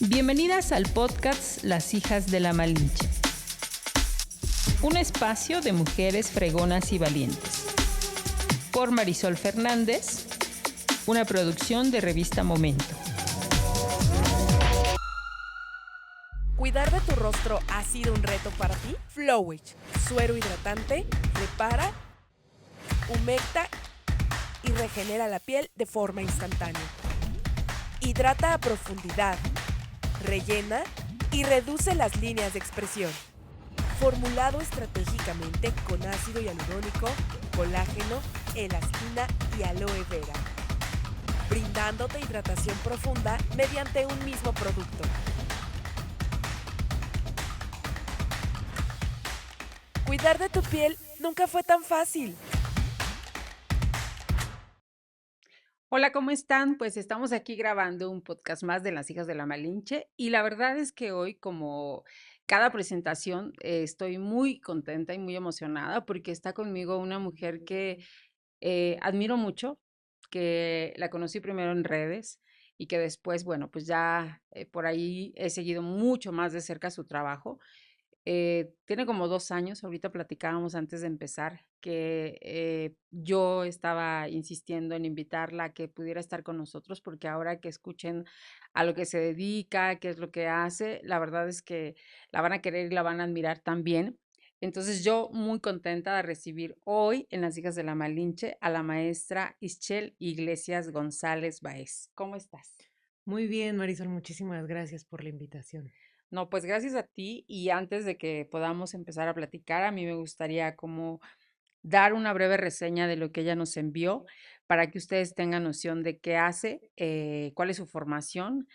Bienvenidas al podcast Las Hijas de la Malinche, un espacio de mujeres fregonas y valientes. Por Marisol Fernández, una producción de Revista Momento. ¿Cuidar de tu rostro ha sido un reto para ti? Flowage, suero hidratante, repara, humecta y regenera la piel de forma instantánea. Hidrata a profundidad, rellena y reduce las líneas de expresión. Formulado estratégicamente con ácido hialurónico, colágeno, elastina y aloe vera, brindándote hidratación profunda mediante un mismo producto. Cuidar de tu piel nunca fue tan fácil. Hola, ¿cómo están? Pues estamos aquí grabando un podcast más de Las Hijas de la Malinche y la verdad es que hoy, como cada presentación, estoy muy contenta y muy emocionada porque está conmigo una mujer que admiro mucho, que la conocí primero en redes y que después, bueno, pues ya por ahí he seguido mucho más de cerca su trabajo. Tiene como 2 años, ahorita platicábamos antes de empezar, que yo estaba insistiendo en invitarla a que pudiera estar con nosotros, porque ahora que escuchen a lo que se dedica, qué es lo que hace, la verdad es que la van a querer y la van a admirar también. Entonces yo muy contenta de recibir hoy en Las Hijas de la Malinche a la maestra Ischel Iglesias González Baez. ¿Cómo estás? Muy bien, Marisol, muchísimas gracias por la invitación. No, pues gracias a ti y antes de que podamos empezar a platicar, a mí me gustaría como dar una breve reseña de lo que ella nos envió para que ustedes tengan noción de qué hace, cuál es su formación.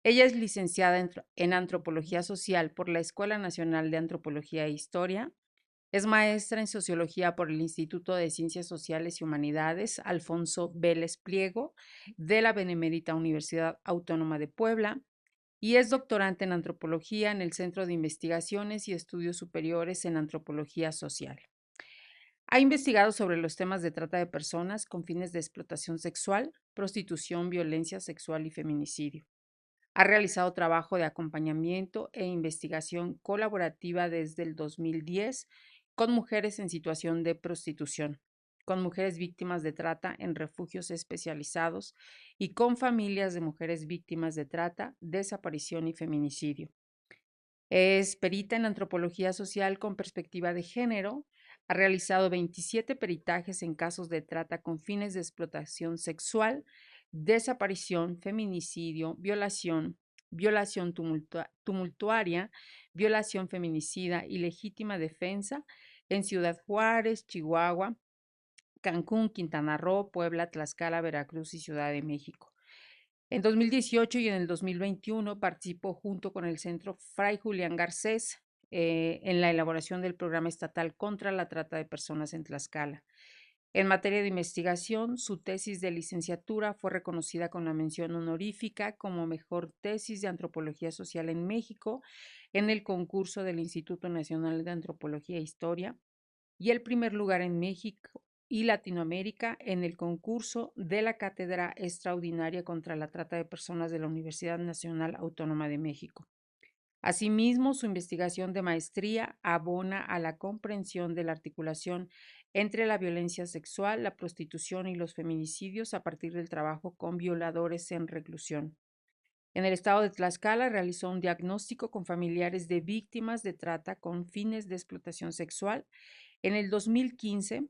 Ella es licenciada en Antropología Social por la Escuela Nacional de Antropología e Historia. Es maestra en Sociología por el Instituto de Ciencias Sociales y Humanidades Alfonso Vélez Pliego de la Benemérita Universidad Autónoma de Puebla y es doctorante en Antropología en el Centro de Investigaciones y Estudios Superiores en Antropología Social. Ha investigado sobre los temas de trata de personas con fines de explotación sexual, prostitución, violencia sexual y feminicidio. Ha realizado trabajo de acompañamiento e investigación colaborativa desde el 2010 con mujeres en situación de prostitución, con mujeres víctimas de trata en refugios especializados y con familias de mujeres víctimas de trata, desaparición y feminicidio. Es perita en antropología social con perspectiva de género. Ha realizado 27 peritajes en casos de trata con fines de explotación sexual, desaparición, feminicidio, violación tumultuaria, violación feminicida y legítima defensa en Ciudad Juárez, Chihuahua, Cancún, Quintana Roo, Puebla, Tlaxcala, Veracruz y Ciudad de México. En 2018 y en el 2021 participó junto con el Centro Fray Julián Garcés en la elaboración del Programa Estatal contra la Trata de Personas en Tlaxcala. En materia de investigación, su tesis de licenciatura fue reconocida con la mención honorífica como mejor tesis de antropología social en México en el concurso del Instituto Nacional de Antropología e Historia y el primer lugar en México y Latinoamérica en el concurso de la Cátedra Extraordinaria contra la Trata de Personas de la Universidad Nacional Autónoma de México. Asimismo, su investigación de maestría abona a la comprensión de la articulación entre la violencia sexual, la prostitución y los feminicidios a partir del trabajo con violadores en reclusión. En el estado de Tlaxcala realizó un diagnóstico con familiares de víctimas de trata con fines de explotación sexual en el 2015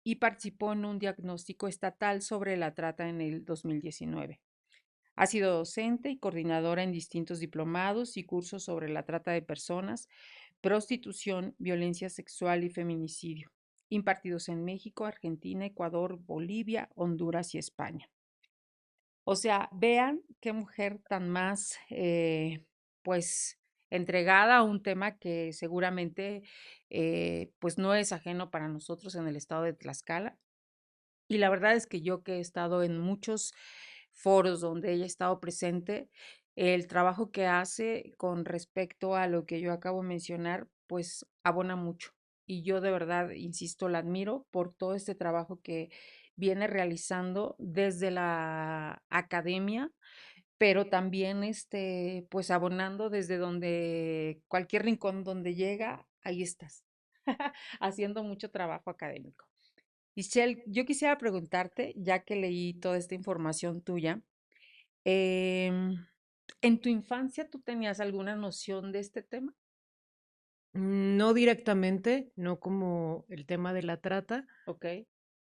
y participó en un diagnóstico estatal sobre la trata en el 2019. Ha sido docente y coordinadora en distintos diplomados y cursos sobre la trata de personas, prostitución, violencia sexual y feminicidio, impartidos en México, Argentina, Ecuador, Bolivia, Honduras y España. O sea, vean qué mujer tan más, pues, entregada a un tema que seguramente, pues, no es ajeno para nosotros en el estado de Tlaxcala. Y la verdad es que yo que he estado en muchos foros donde ella ha estado presente, el trabajo que hace con respecto a lo que yo acabo de mencionar, pues abona mucho. Y yo de verdad, insisto, la admiro por todo este trabajo que viene realizando desde la academia, pero también, pues abonando desde donde, cualquier rincón donde llega, ahí estás, haciendo mucho trabajo académico. Michelle, yo quisiera preguntarte, ya que leí toda esta información tuya, em, ¿en tu infancia tú tenías alguna noción de este tema? No directamente, no como el tema de la trata, Ok.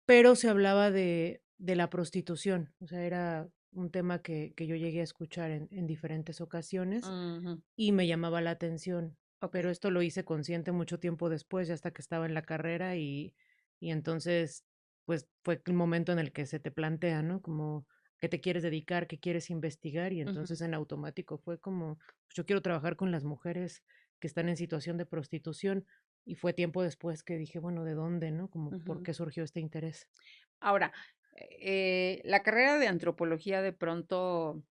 pero se hablaba de la prostitución. O sea, era un tema que yo llegué a escuchar en diferentes ocasiones Ujú. y me llamaba la atención. Ok. Pero esto lo hice consciente mucho tiempo después, ya hasta que estaba en la carrera y entonces, pues fue el momento en el que se te plantea, ¿no? Como qué te quieres dedicar, qué quieres investigar y Ujú, entonces en automático fue como, pues, yo quiero trabajar con las mujeres que están en situación de prostitución y fue tiempo después que dije, bueno, ¿de dónde, no? Como, ¿por ujú. qué surgió este interés? Ahora, la carrera de antropología de pronto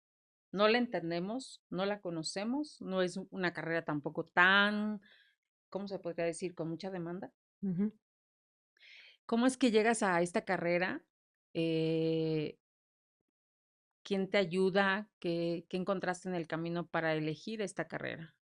no la entendemos, no la conocemos, no es una carrera tampoco tan, ¿cómo se podría decir? Con mucha demanda. Ujú. ¿Cómo es que llegas a esta carrera? Eh, ¿Quién te ayuda? ¿Qué encontraste en el camino para elegir esta carrera?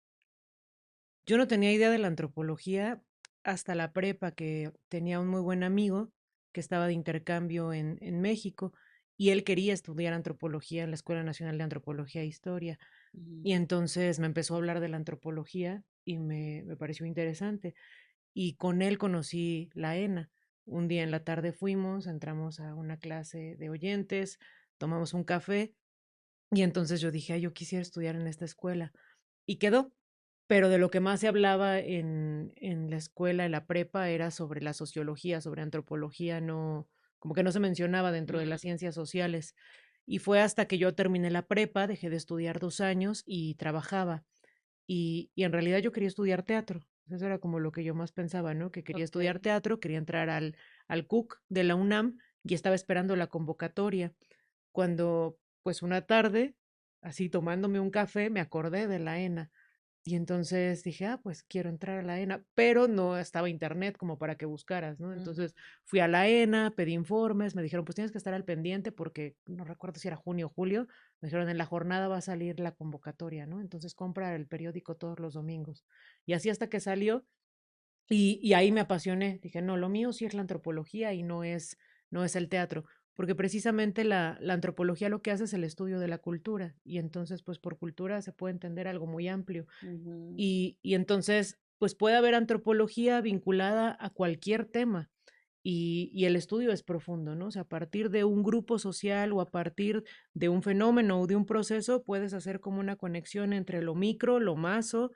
Yo no tenía idea de la antropología hasta la prepa, que tenía un muy buen amigo que estaba de intercambio en México y él quería estudiar antropología en la Escuela Nacional de Antropología e Historia. Ujú, Y entonces me empezó a hablar de la antropología y me pareció interesante. Y con él conocí la ENA. Un día en la tarde fuimos, entramos a una clase de oyentes, tomamos un café y entonces yo dije, "Ay, yo quisiera estudiar en esta escuela". Y quedó. Pero de lo que más se hablaba en la escuela, en la prepa, era sobre la sociología, sobre antropología, no, como que no se mencionaba dentro de ujú, las ciencias sociales. Y fue hasta que yo terminé la prepa, dejé de estudiar 2 años y trabajaba. Y en realidad yo quería estudiar teatro. Eso era como lo que yo más pensaba, ¿no? Que quería ok, estudiar teatro, quería entrar al CUC de la UNAM y estaba esperando la convocatoria. Cuando, pues una tarde, así tomándome un café, me acordé de la ENA. Y entonces dije, ah, pues quiero entrar a la ENA, pero no estaba internet como para que buscaras, ¿no? ujú, Entonces fui a la ENA, pedí informes, me dijeron, pues tienes que estar al pendiente porque no recuerdo si era junio o julio, me dijeron, en la jornada va a salir la convocatoria, ¿no? Entonces compra el periódico todos los domingos. Y así hasta que salió, y ahí me apasioné. Dije, no, lo mío sí es la antropología y no es el teatro, porque precisamente la antropología lo que hace es el estudio de la cultura, y entonces, pues por cultura se puede entender algo muy amplio. ujú, Y entonces, pues puede haber antropología vinculada a cualquier tema. Y el estudio es profundo, ¿no? O sea, a partir de un grupo social o a partir de un fenómeno o de un proceso, puedes hacer como una conexión entre lo micro, lo maso,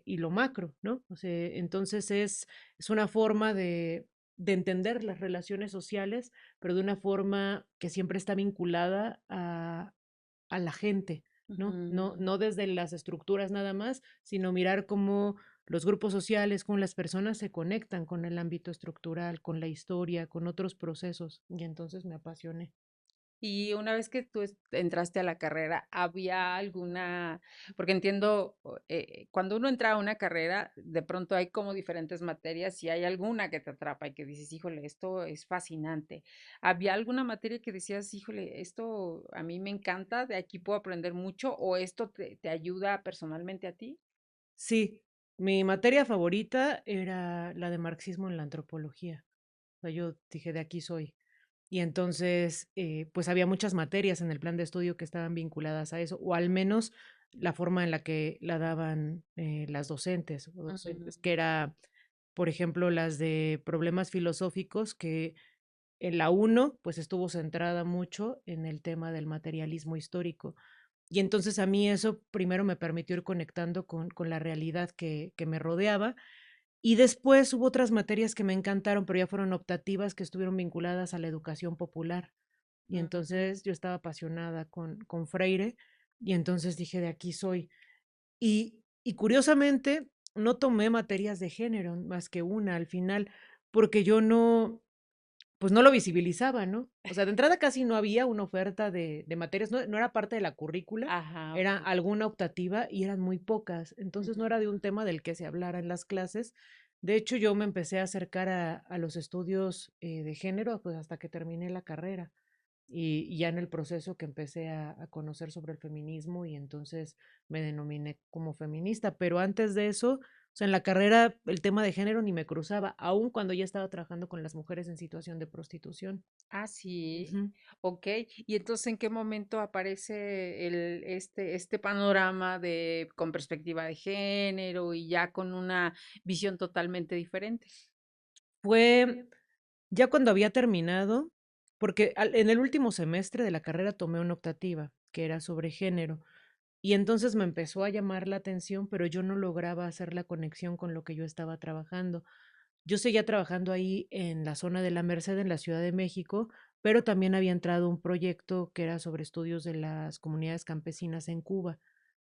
y lo macro, ¿no? O sea, entonces es una forma de entender las relaciones sociales, pero de una forma que siempre está vinculada a la gente, ¿no? No, ujú. no desde las estructuras nada más, sino mirar cómo los grupos sociales, cómo las personas se conectan con el ámbito estructural, con la historia, con otros procesos. Y entonces me apasioné. Y una vez que tú entraste a la carrera, ¿había alguna, porque entiendo, cuando uno entra a una carrera, de pronto hay como diferentes materias y hay alguna que te atrapa y que dices, híjole, esto es fascinante. ¿Había alguna materia que decías, híjole, esto a mí me encanta, de aquí puedo aprender mucho o esto te ayuda personalmente a ti? Sí, mi materia favorita era la de marxismo en la antropología. O sea, yo dije, de aquí soy. Y entonces, pues había muchas materias en el plan de estudio que estaban vinculadas a eso, o al menos la forma en la que la daban las docentes o Ujú, docentes, que era, por ejemplo, las de problemas filosóficos, que en la uno pues estuvo centrada mucho en el tema del materialismo histórico. Y entonces a mí eso primero me permitió ir conectando con la realidad que me rodeaba y después hubo otras materias que me encantaron, pero ya fueron optativas, que estuvieron vinculadas a la educación popular. Y ujú. entonces yo estaba apasionada con Freire y entonces dije, de aquí soy. Y curiosamente, no tomé materias de género, más que una al final, porque yo no, pues no lo visibilizaba, ¿no? O sea, de entrada casi no había una oferta de materias, no era parte de la currícula, Ajá, era ok. alguna optativa y eran muy pocas. Entonces no Ujú. era de un tema del que se hablara en las clases. De hecho, yo me empecé a acercar a los estudios de género, pues hasta que terminé la carrera. Y ya en el proceso que empecé a conocer sobre el feminismo y entonces me denominé como feminista, pero antes de eso, o sea, en la carrera el tema de género ni me cruzaba, aun cuando ya estaba trabajando con las mujeres en situación de prostitución. Ah, sí, Ujú. ok. Y entonces, ¿en qué momento aparece este panorama con perspectiva de género y ya con una visión totalmente diferente? Fue ya cuando había terminado, porque en el último semestre de la carrera tomé una optativa que era sobre género. Y entonces me empezó a llamar la atención, pero yo no lograba hacer la conexión con lo que yo estaba trabajando. Yo seguía trabajando ahí en la zona de la Merced, en la Ciudad de México, pero también había entrado un proyecto que era sobre estudios de las comunidades campesinas en Cuba.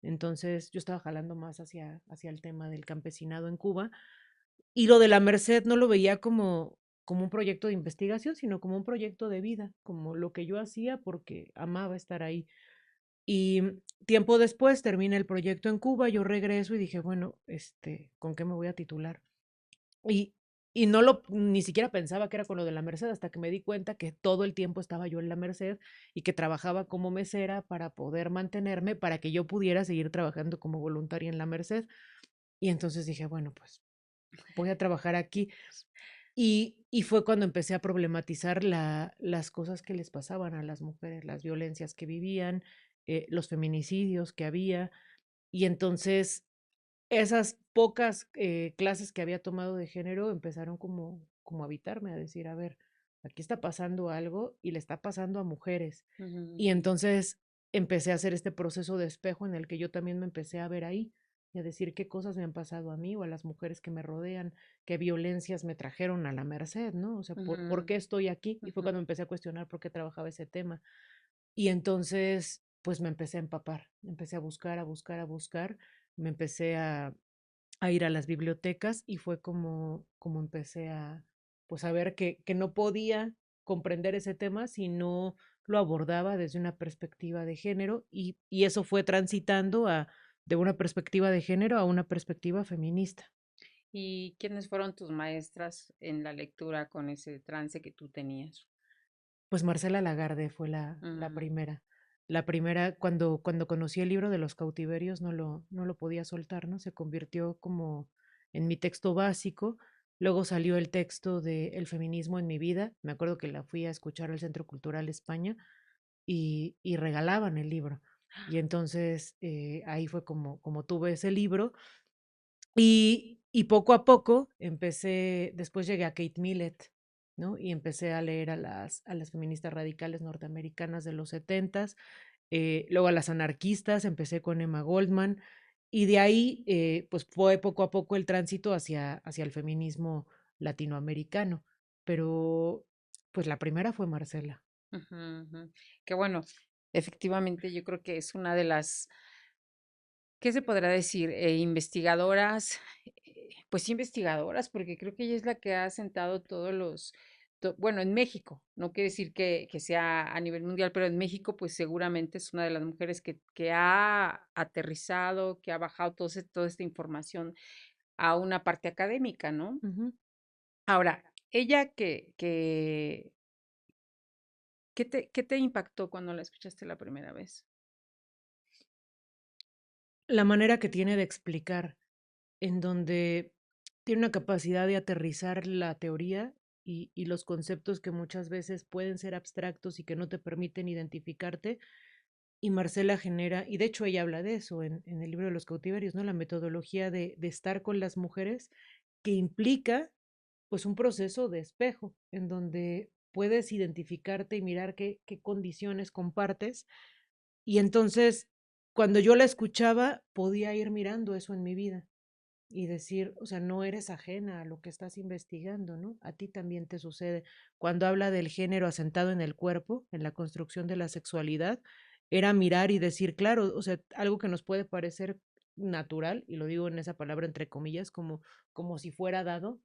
Entonces yo estaba jalando más hacia el tema del campesinado en Cuba. Y lo de la Merced no lo veía como un proyecto de investigación, sino como un proyecto de vida, como lo que yo hacía porque amaba estar ahí. Y tiempo después termina el proyecto en Cuba, yo regreso y dije, bueno, ¿con qué me voy a titular? Y, y ni siquiera pensaba que era con lo de la Merced, hasta que me di cuenta que todo el tiempo estaba yo en la Merced y que trabajaba como mesera para poder mantenerme, para que yo pudiera seguir trabajando como voluntaria en la Merced. Y entonces dije, bueno, pues voy a trabajar aquí. Y fue cuando empecé a problematizar las cosas que les pasaban a las mujeres, las violencias que vivían, los feminicidios que había. Y entonces esas pocas clases que había tomado de género empezaron como a habitarme, a decir, a ver, aquí está pasando algo y le está pasando a mujeres. Y Ujú, entonces empecé a hacer este proceso de espejo en el que yo también me empecé a ver ahí y a decir qué cosas me han pasado a mí o a las mujeres que me rodean, qué violencias me trajeron a la merced, ¿no? O sea, ¿por ujú, qué estoy aquí? Y fue ujú. cuando empecé a cuestionar por qué trabajaba ese tema. Y entonces, pues me empecé a empapar, empecé a buscar, a buscar, a buscar, me empecé a ir a las bibliotecas y fue como empecé pues a ver que no podía comprender ese tema si no lo abordaba desde una perspectiva de género y eso fue transitando de una perspectiva de género a una perspectiva feminista. ¿Y quiénes fueron tus maestras en la lectura con ese trance que tú tenías? Pues Marcela Lagarde fue la Ujú, primera. La primera, cuando conocí el libro de los cautiverios, no lo podía soltar, ¿no? Se convirtió como en mi texto básico. Luego salió el texto de El feminismo en mi vida. Me acuerdo que la fui a escuchar al Centro Cultural España y regalaban el libro. Y entonces ahí fue como tuve ese libro y poco a poco empecé, después llegué a Kate Millett, ¿no? Y empecé a leer a las feministas radicales norteamericanas de los setentas, luego a las anarquistas, empecé con Emma Goldman, y de ahí, pues fue poco a poco el tránsito hacia el feminismo latinoamericano. Pero, pues la primera fue Marcela. ujú, ujú. Que bueno, efectivamente yo creo que es una de las, ¿qué se podrá decir? Investigadoras, pues sí, investigadoras, porque creo que ella es la que ha sentado todos bueno, en México, no quiere decir que sea a nivel mundial, pero en México, pues seguramente es una de las mujeres que ha aterrizado, que ha bajado toda esta información a una parte académica, ¿no? Ujú. Ahora, ella ¿qué te impactó cuando la escuchaste la primera vez? La manera que tiene de explicar, en donde tiene una capacidad de aterrizar la teoría y los conceptos que muchas veces pueden ser abstractos y que no te permiten identificarte. Y Marcela genera, y de hecho ella habla de eso en el libro de los cautiverios, ¿no? La metodología de estar con las mujeres que implica pues un proceso de espejo en donde puedes identificarte y mirar qué condiciones compartes. Y entonces, cuando yo la escuchaba, podía ir mirando eso en mi vida y decir, o sea, no eres ajena a lo que estás investigando, ¿no? A ti también te sucede. Cuando habla del género asentado en el cuerpo, en la construcción de la sexualidad, era mirar y decir, claro, o sea, algo que nos puede parecer natural, y lo digo en esa palabra entre comillas, como si fuera dado,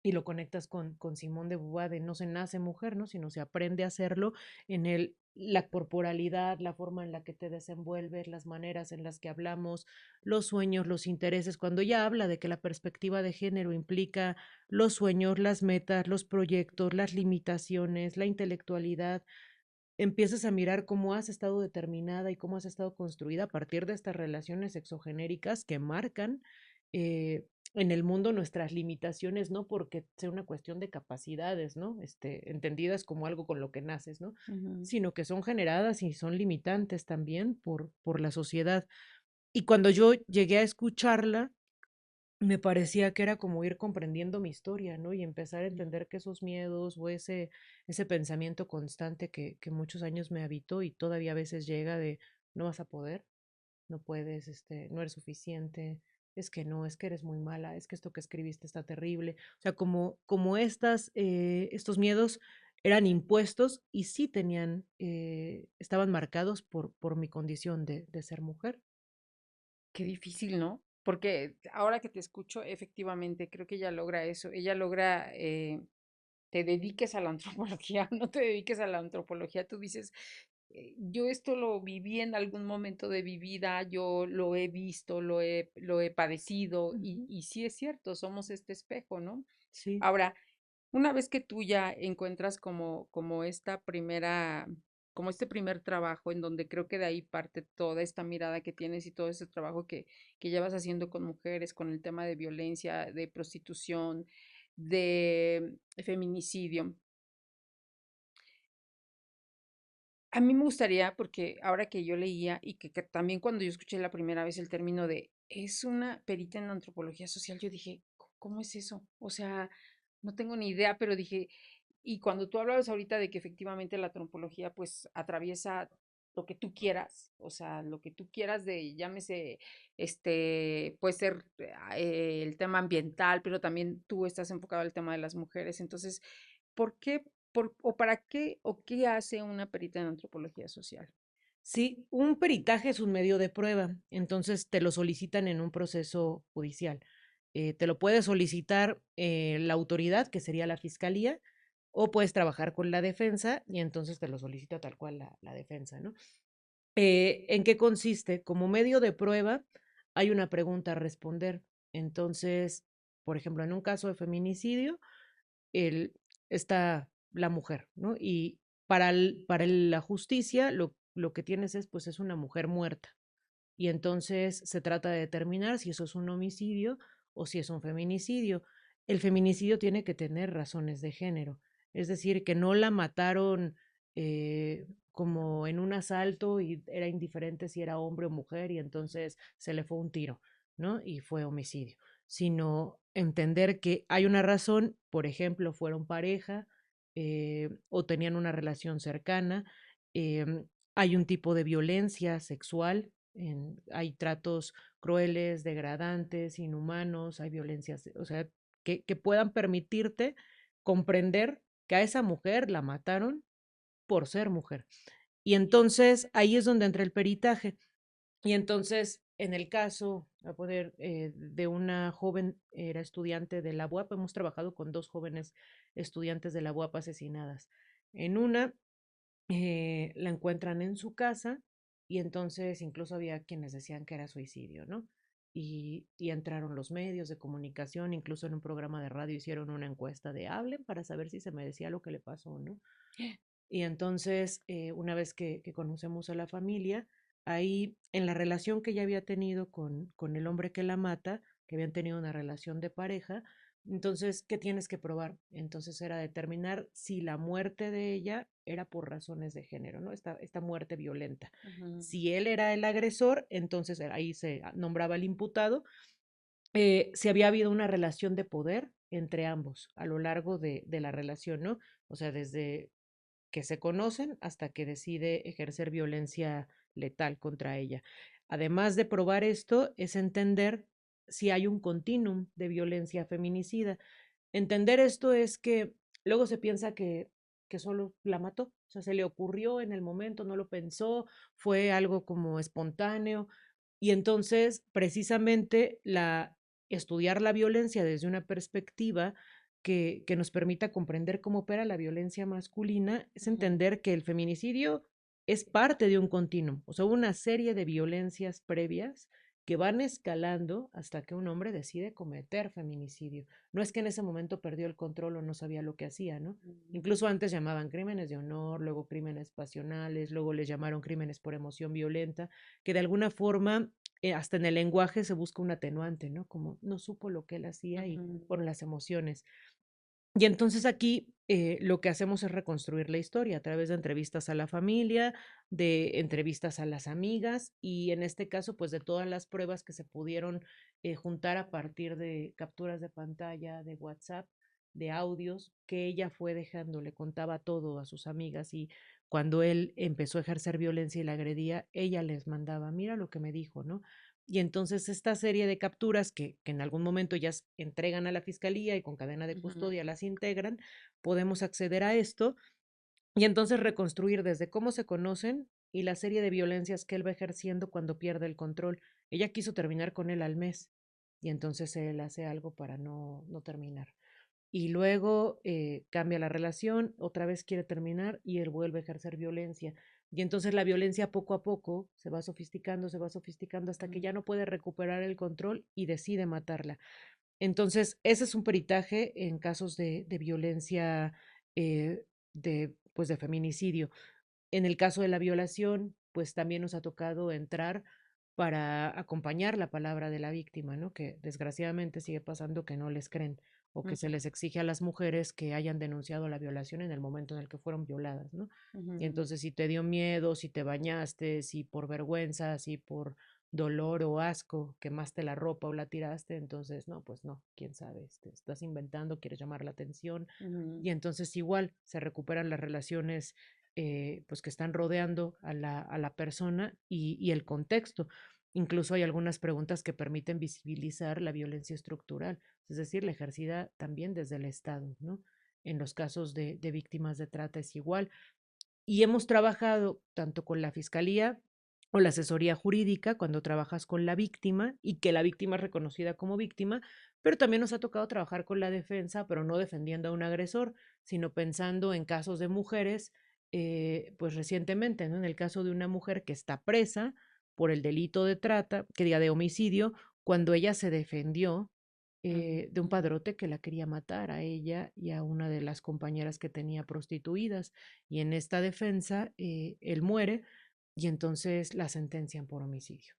y lo conectas con Simón de Beauvoir de no se nace mujer, ¿no? Sino se aprende a hacerlo en la corporalidad, la forma en la que te desenvuelves, las maneras en las que hablamos, los sueños, los intereses. Cuando ella habla de que la perspectiva de género implica los sueños, las metas, los proyectos, las limitaciones, la intelectualidad, empiezas a mirar cómo has estado determinada y cómo has estado construida a partir de estas relaciones exogenéricas que marcan eh, en el mundo nuestras limitaciones, no porque sea una cuestión de capacidades, ¿no? Entendidas como algo con lo que naces, ¿no? Ujú. Sino que son generadas y son limitantes también por la sociedad. Y cuando yo llegué a escucharla, me parecía que era como ir comprendiendo mi historia, ¿no? Y empezar a Mm. entender que esos miedos o ese pensamiento constante que muchos años me habitó y todavía a veces llega de no vas a poder, no puedes, no eres suficiente, es que no, es que eres muy mala, es que esto que escribiste está terrible. O sea, como estos miedos eran impuestos y sí tenían, estaban marcados por mi condición de ser mujer. Qué difícil, ¿no? Porque ahora que te escucho, efectivamente, creo que ella logra eso. Ella logra, te dediques a la antropología, no te dediques a la antropología. Tú dices, yo esto lo viví en algún momento de mi vida, yo lo he visto, lo he padecido, Ujú. y sí es cierto, somos este espejo, ¿no? Sí. Ahora, una vez que tú ya encuentras como esta primera, como este primer trabajo en donde creo que de ahí parte toda esta mirada que tienes y todo ese trabajo que llevas haciendo con mujeres, con el tema de violencia, de prostitución, de feminicidio. A mí me gustaría, porque ahora que yo leía y que también cuando yo escuché la primera vez el término de es una perita en antropología social, yo dije, ¿cómo es eso? O sea, no tengo ni idea, pero dije, y cuando tú hablabas ahorita de que efectivamente la antropología pues atraviesa lo que tú quieras, o sea, lo que tú quieras de, llámese, puede ser el tema ambiental, pero también tú estás enfocado al tema de las mujeres. Entonces, ¿por qué, o para qué, o qué hace una perita en antropología social? Sí, un peritaje es un medio de prueba, entonces te lo solicitan en un proceso judicial. Te lo puede solicitar la autoridad, que sería la fiscalía, o puedes trabajar con la defensa y entonces te lo solicita tal cual la defensa, ¿no? ¿En qué consiste? Como medio de prueba hay una pregunta a responder. Entonces, por ejemplo, en un caso de feminicidio, el, está la mujer, ¿no? Y la justicia lo que tienes es, pues es una mujer muerta. Y entonces se trata de determinar si eso es un homicidio o si es un feminicidio. El feminicidio tiene que tener razones de género, es decir, que no la mataron como en un asalto y era indiferente si era hombre o mujer y entonces se le fue un tiro, ¿no? Y fue homicidio, sino entender que hay una razón, por ejemplo, fueron pareja o tenían una relación cercana, eh, hay un tipo de violencia sexual, hay tratos crueles, degradantes, inhumanos, hay violencias, o sea, que puedan permitirte comprender que a esa mujer la mataron por ser mujer. Y entonces ahí es donde entra el peritaje. Y entonces, en el caso, a poder, de una joven, era estudiante de la UAP, hemos trabajado con dos jóvenes estudiantes de la UAP asesinadas. En una, la encuentran en su casa y entonces incluso había quienes decían que era suicidio, ¿no? Y entraron los medios de comunicación, incluso en un programa de radio hicieron una encuesta de hablen para saber si se merecía lo que le pasó, ¿no? Y entonces, una vez que conocemos a la familia, ahí en la relación que ella había tenido con el hombre que la mata, que habían tenido una relación de pareja, entonces, ¿qué tienes que probar? Entonces era determinar si la muerte de ella era por razones de género, ¿no? Esta muerte violenta. Ujú. Si él era el agresor, entonces ahí se nombraba el imputado. Si había habido una relación de poder entre ambos a lo largo de la relación, ¿no? O sea, desde que se conocen hasta que decide ejercer violencia letal contra ella. Además de probar esto, es entender si hay un continuum de violencia feminicida. Entender esto es que luego se piensa que solo la mató, o sea, se le ocurrió en el momento, no lo pensó, fue algo como espontáneo. Y entonces, precisamente, estudiar la violencia desde una perspectiva que nos permita comprender cómo opera la violencia masculina es Ujú. entender que el feminicidio es parte de un continuum, o sea, una serie de violencias previas que van escalando hasta que un hombre decide cometer feminicidio. No es que en ese momento perdió el control o no sabía lo que hacía, ¿no? Incluso antes llamaban crímenes de honor, luego crímenes pasionales, luego les llamaron crímenes por emoción violenta, que de alguna forma, hasta en el lenguaje se busca un atenuante, ¿no? Como no supo lo que él hacía y Ujú, por las emociones. Y entonces aquí lo que hacemos es reconstruir la historia a través de entrevistas a la familia, de entrevistas a las amigas y en este caso pues de todas las pruebas que se pudieron juntar a partir de capturas de pantalla, de WhatsApp, de audios que ella fue dejando, le contaba todo a sus amigas y cuando él empezó a ejercer violencia y la agredía, ella les mandaba, mira lo que me dijo, ¿no? Y entonces esta serie de capturas que en algún momento ya entregan a la fiscalía y con cadena de ujú, custodia las integran, podemos acceder a esto y entonces reconstruir desde cómo se conocen y la serie de violencias que él va ejerciendo cuando pierde el control. Ella quiso terminar con él al mes y entonces él hace algo para no terminar. Y luego cambia la relación, otra vez quiere terminar y él vuelve a ejercer violencia. Y entonces la violencia poco a poco se va sofisticando hasta que ujú, ya no puede recuperar el control y decide matarla. Entonces, ese es un peritaje en casos de violencia, pues de feminicidio. En el caso de la violación, pues también nos ha tocado entrar para acompañar la palabra de la víctima, ¿no? Que desgraciadamente sigue pasando que no les creen o que se ujú, les exige a las mujeres que hayan denunciado la violación en el momento en el que fueron violadas, ¿no? Y ujú, entonces si te dio miedo, si te bañaste, si por vergüenza, si por dolor o asco quemaste la ropa o la tiraste, entonces no, pues no, quién sabe, estás inventando, quieres llamar la atención ujú, y entonces igual se recuperan las relaciones pues que están rodeando a la persona y el contexto. Incluso hay algunas preguntas que permiten visibilizar la violencia estructural, es decir, la ejercida también desde el Estado, ¿no? En los casos de víctimas de trata es igual. Y hemos trabajado tanto con la fiscalía o la asesoría jurídica cuando trabajas con la víctima y que la víctima es reconocida como víctima, pero también nos ha tocado trabajar con la defensa, pero no defendiendo a un agresor, sino pensando en casos de mujeres, pues recientemente, ¿no? En el caso de una mujer que está presa por el delito de trata, que diga de homicidio, cuando ella se defendió ujú, de un padrote que la quería matar a ella y a una de las compañeras que tenía prostituidas y en esta defensa él muere y entonces la sentencian por homicidio.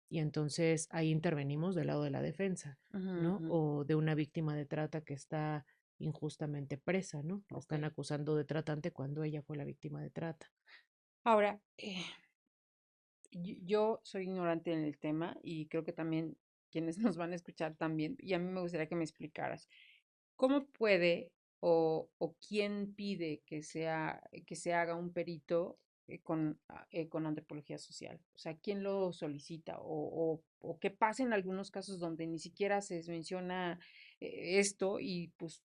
Y entonces ahí intervenimos del lado de la defensa, ujú, ¿no? ujú. O de una víctima de trata que está injustamente presa, ¿no? La Ok. están acusando de tratante cuando ella fue la víctima de trata. Ahora, yo soy ignorante en el tema y creo que también quienes nos van a escuchar también, y a mí me gustaría que me explicaras, ¿cómo puede o quién pide que se haga un perito con antropología social? O sea, ¿quién lo solicita? O qué pasa en algunos casos donde ni siquiera se menciona esto y pues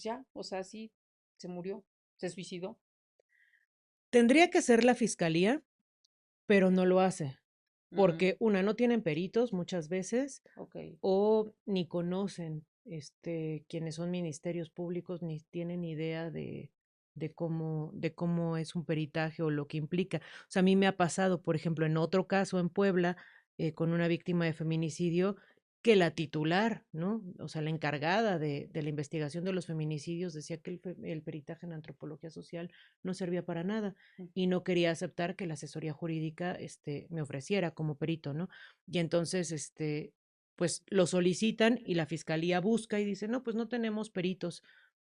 ya, o sea, sí, se murió, se suicidó. Tendría que ser la fiscalía, pero no lo hace, Mm, porque una, no tienen peritos muchas veces ok. o ni conocen quienes son ministerios públicos, ni tienen idea de cómo es un peritaje o lo que implica. O sea, a mí me ha pasado, por ejemplo, en otro caso en Puebla, con una víctima de feminicidio, que la titular, ¿no? O sea, la encargada de la investigación de los feminicidios decía que el peritaje en antropología social no servía para nada y no quería aceptar que la asesoría jurídica me ofreciera como perito, ¿no? Y entonces, pues lo solicitan y la fiscalía busca y dice, no, pues no tenemos peritos,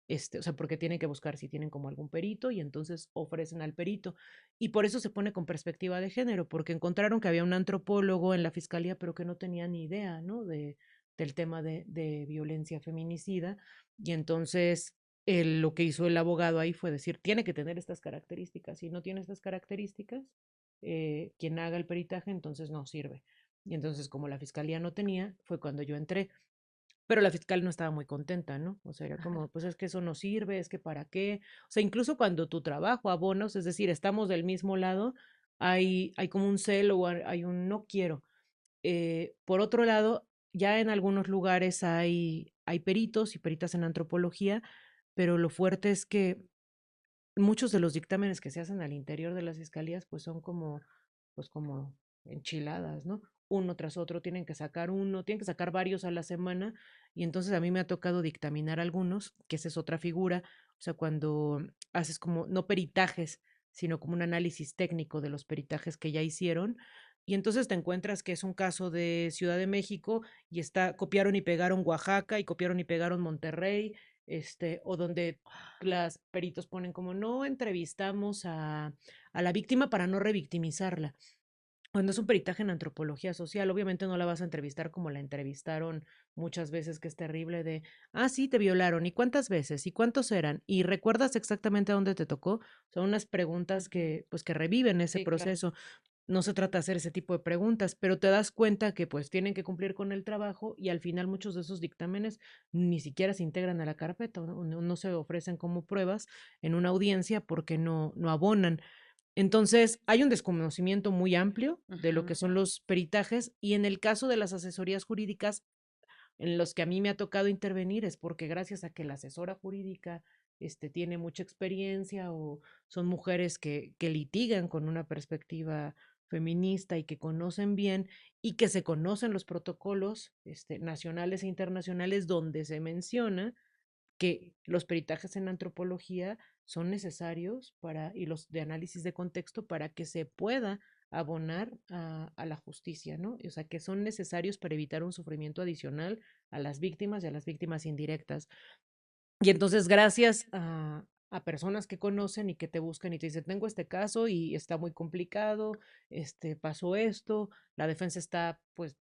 o sea, porque tienen que buscar si tienen como algún perito y entonces ofrecen al perito. Y por eso se pone con perspectiva de género, porque encontraron que había un antropólogo en la fiscalía, pero que no tenía ni idea, ¿no? Del tema de violencia feminicida. Y entonces lo que hizo el abogado ahí fue decir, tiene que tener estas características. Si no tiene estas características, quien haga el peritaje entonces no sirve. Y entonces, como la fiscalía no tenía, fue cuando yo entré. Pero la fiscal no estaba muy contenta, ¿no? O sea, era como, pues es que eso no sirve, es que para qué. O sea, incluso cuando tu trabajo abonos, es decir, estamos del mismo lado, hay como un celo o hay un no quiero. Por otro lado, ya en algunos lugares hay peritos y peritas en antropología, pero lo fuerte es que muchos de los dictámenes que se hacen al interior de las fiscalías, pues son como, pues como enchiladas, ¿no? uno tras otro, tienen que sacar uno, tienen que sacar varios a la semana, y entonces a mí me ha tocado dictaminar algunos, que esa es otra figura, o sea, cuando haces como, no peritajes, sino como un análisis técnico de los peritajes que ya hicieron, y entonces te encuentras que es un caso de Ciudad de México y está, copiaron y pegaron Oaxaca y copiaron y pegaron Monterrey, o donde las peritos ponen como no entrevistamos a la víctima para no revictimizarla. Cuando es un peritaje en antropología social, obviamente no la vas a entrevistar como la entrevistaron muchas veces, que es terrible de, ah, sí, te violaron, ¿y cuántas veces? ¿Y cuántos eran? ¿Y recuerdas exactamente a dónde te tocó? Son unas preguntas Ujú. que, pues, que reviven ese Sí, claro. proceso. No se trata de hacer ese tipo de preguntas, pero te das cuenta que pues tienen que cumplir con el trabajo y al final muchos de esos dictámenes ni siquiera se integran a la carpeta, no se ofrecen como pruebas en una audiencia porque no abonan. Entonces, hay un desconocimiento muy amplio de lo que Ujú. son los peritajes y en el caso de las asesorías jurídicas en los que a mí me ha tocado intervenir es porque gracias a que la asesora jurídica tiene mucha experiencia o son mujeres que litigan con una perspectiva feminista y que conocen bien y que se conocen los protocolos nacionales e internacionales donde se menciona que los peritajes en antropología son necesarios para, y los de análisis de contexto para que se pueda abonar a la justicia, ¿no? O sea, que son necesarios para evitar un sufrimiento adicional a las víctimas y a las víctimas indirectas. Y entonces, gracias a personas que conocen y que te buscan y te dicen, tengo este caso y está muy complicado, pasó esto, la defensa está, pues,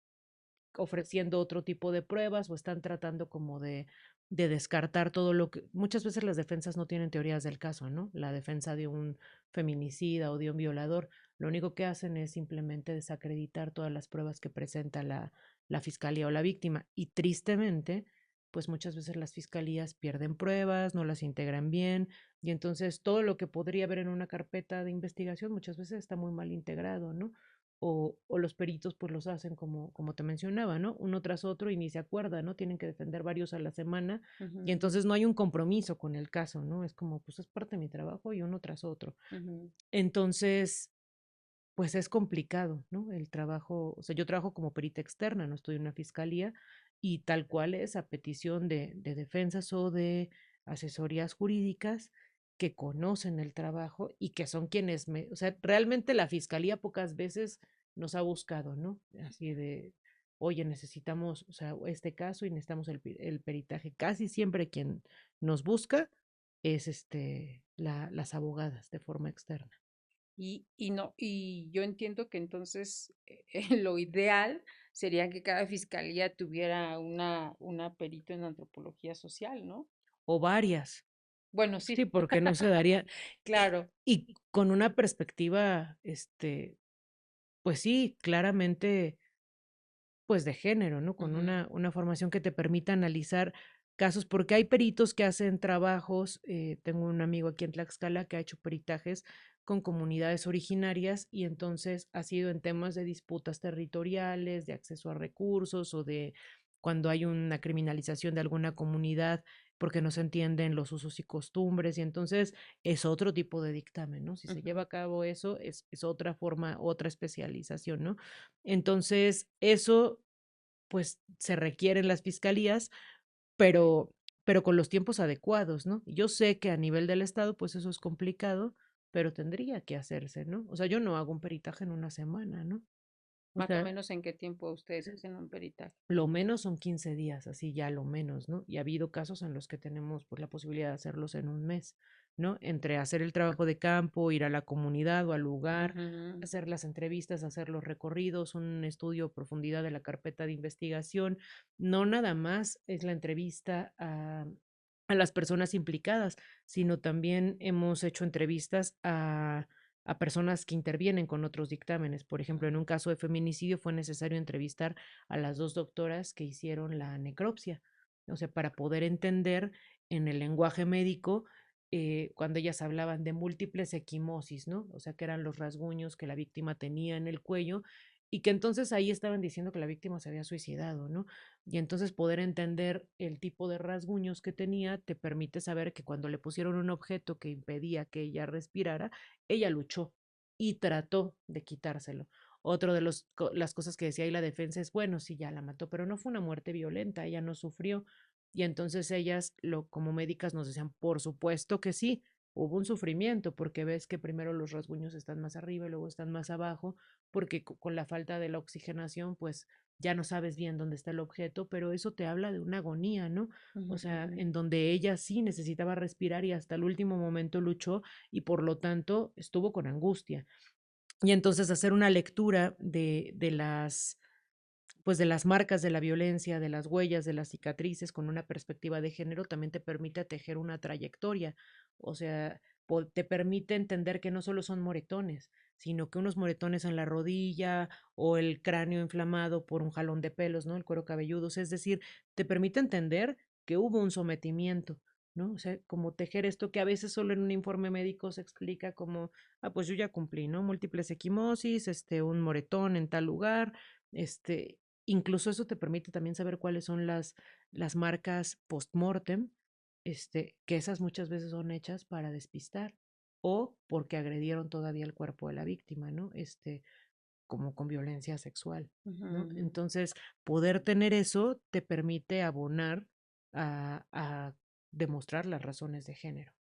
ofreciendo otro tipo de pruebas o están tratando como de descartar todo lo que muchas veces las defensas no tienen teorías del caso, ¿no? La defensa de un feminicida o de un violador, lo único que hacen es simplemente desacreditar todas las pruebas que presenta la fiscalía o la víctima. Y tristemente, pues muchas veces las fiscalías pierden pruebas, no las integran bien, y entonces todo lo que podría haber en una carpeta de investigación muchas veces está muy mal integrado, ¿no? O los peritos pues los hacen como te mencionaba, ¿no? Uno tras otro y ni se acuerda, ¿no? Tienen que defender varios a la semana y Ujú, entonces no hay un compromiso con el caso, ¿no? Es como, pues es parte de mi trabajo y uno tras otro. ujú. Entonces, pues es complicado, ¿no? El trabajo, o sea, yo trabajo como perita externa, no estoy en una fiscalía y tal cual es a petición de defensas o de asesorías jurídicas que conocen el trabajo y que son quienes o sea, realmente la fiscalía pocas veces nos ha buscado, ¿no? Así de, oye, necesitamos, o sea, este caso y necesitamos el peritaje. Casi siempre quien nos busca es las abogadas de forma externa. Y no, y yo entiendo que entonces lo ideal sería que cada fiscalía tuviera una perito en antropología social, ¿no? O varias. Bueno, Sí, sí, porque no se daría. claro. Y con una perspectiva, pues sí, claramente, pues de género, ¿no? Con Ujú, una formación que te permita analizar casos, porque hay peritos que hacen trabajos, tengo un amigo aquí en Tlaxcala que ha hecho peritajes con comunidades originarias y entonces ha sido en temas de disputas territoriales, de acceso a recursos o de cuando hay una criminalización de alguna comunidad porque no se entienden los usos y costumbres y entonces es otro tipo de dictamen, ¿no? Si se lleva ujú. a cabo eso, es otra forma, otra especialización, ¿no? Entonces, eso pues se requiere en las fiscalías, pero, pero con los tiempos adecuados, ¿no? Yo sé que a nivel del Estado, pues eso es complicado, pero tendría que hacerse, ¿no? O sea, yo no hago un peritaje en una semana, ¿no? O Más o sea, menos en qué tiempo ustedes hacen un peritaje. lo menos son 15 días, así ya lo menos, ¿no? Y ha habido casos en los que tenemos pues la posibilidad de hacerlos en un mes, ¿no? Entre hacer el trabajo de campo, ir a la comunidad o al lugar, Ujú, hacer las entrevistas, hacer los recorridos, un estudio a profundidad de la carpeta de investigación. No nada más es la entrevista a las personas implicadas, sino también hemos hecho entrevistas a personas que intervienen con otros dictámenes. Por ejemplo, en un caso de feminicidio fue necesario entrevistar a las dos doctoras que hicieron la necropsia, o sea, para poder entender en el lenguaje médico cuando ellas hablaban de múltiples equimosis, ¿no? O sea, que eran los rasguños que la víctima tenía en el cuello y que entonces ahí estaban diciendo que la víctima se había suicidado, ¿no? Y entonces poder entender el tipo de rasguños que tenía te permite saber que cuando le pusieron un objeto que impedía que ella respirara, ella luchó, y trató de quitárselo. Otro de las cosas que decía ahí la defensa es, bueno, sí, ya la mató, pero no fue una muerte violenta, ella no sufrió. Y entonces ellas, como médicas, nos decían, por supuesto que sí, hubo un sufrimiento, porque ves que primero los rasguños están más arriba y luego están más abajo, porque con la falta de la oxigenación, pues ya no sabes bien dónde está el objeto, pero eso te habla de una agonía, ¿no? O sea, Ujú. en donde ella sí necesitaba respirar y hasta el último momento luchó y por lo tanto estuvo con angustia. Y entonces hacer una lectura de las pues de las marcas de la violencia, de las huellas, de las cicatrices, con una perspectiva de género, también te permite tejer una trayectoria. O sea, te permite entender que no solo son moretones, sino que unos moretones en la rodilla o el cráneo inflamado por un jalón de pelos, ¿no? El cuero cabelludo. O sea, es decir, te permite entender que hubo un sometimiento, ¿no? O sea, como tejer esto que a veces solo en un informe médico se explica como, ah, pues yo ya cumplí, ¿no? Múltiples equimosis, un moretón en tal lugar, este, incluso eso te permite también saber cuáles son las marcas post-mortem, que esas muchas veces son hechas para despistar o porque agredieron todavía el cuerpo de la víctima, ¿no? Como con violencia sexual, ¿no? Ujú. Entonces, poder tener eso te permite abonar a demostrar las razones de género.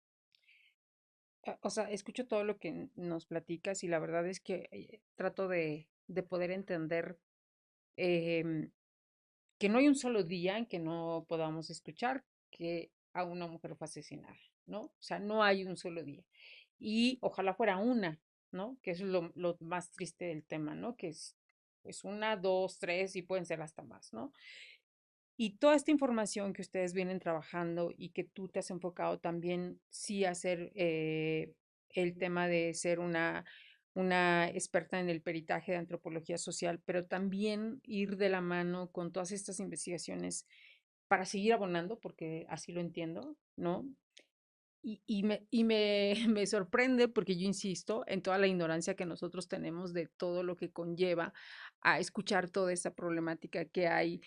O sea, escucho todo lo que nos platicas y la verdad es que trato de poder entender em, que no hay un solo día en que no podamos escuchar que a una mujer fue asesinada, ¿no? O sea, no hay un solo día. Y ojalá fuera una, ¿no? Que eso es lo más triste del tema, ¿no? Que es pues una, dos, tres y pueden ser hasta más, ¿no? Y toda esta información que ustedes vienen trabajando y que tú te has enfocado también, sí, a hacer el tema de ser una experta en el peritaje de antropología social, pero también ir de la mano con todas estas investigaciones para seguir abonando, porque así lo entiendo, ¿no? Me sorprende porque yo insisto en toda la ignorancia que nosotros tenemos de todo lo que conlleva a escuchar toda esa problemática que hay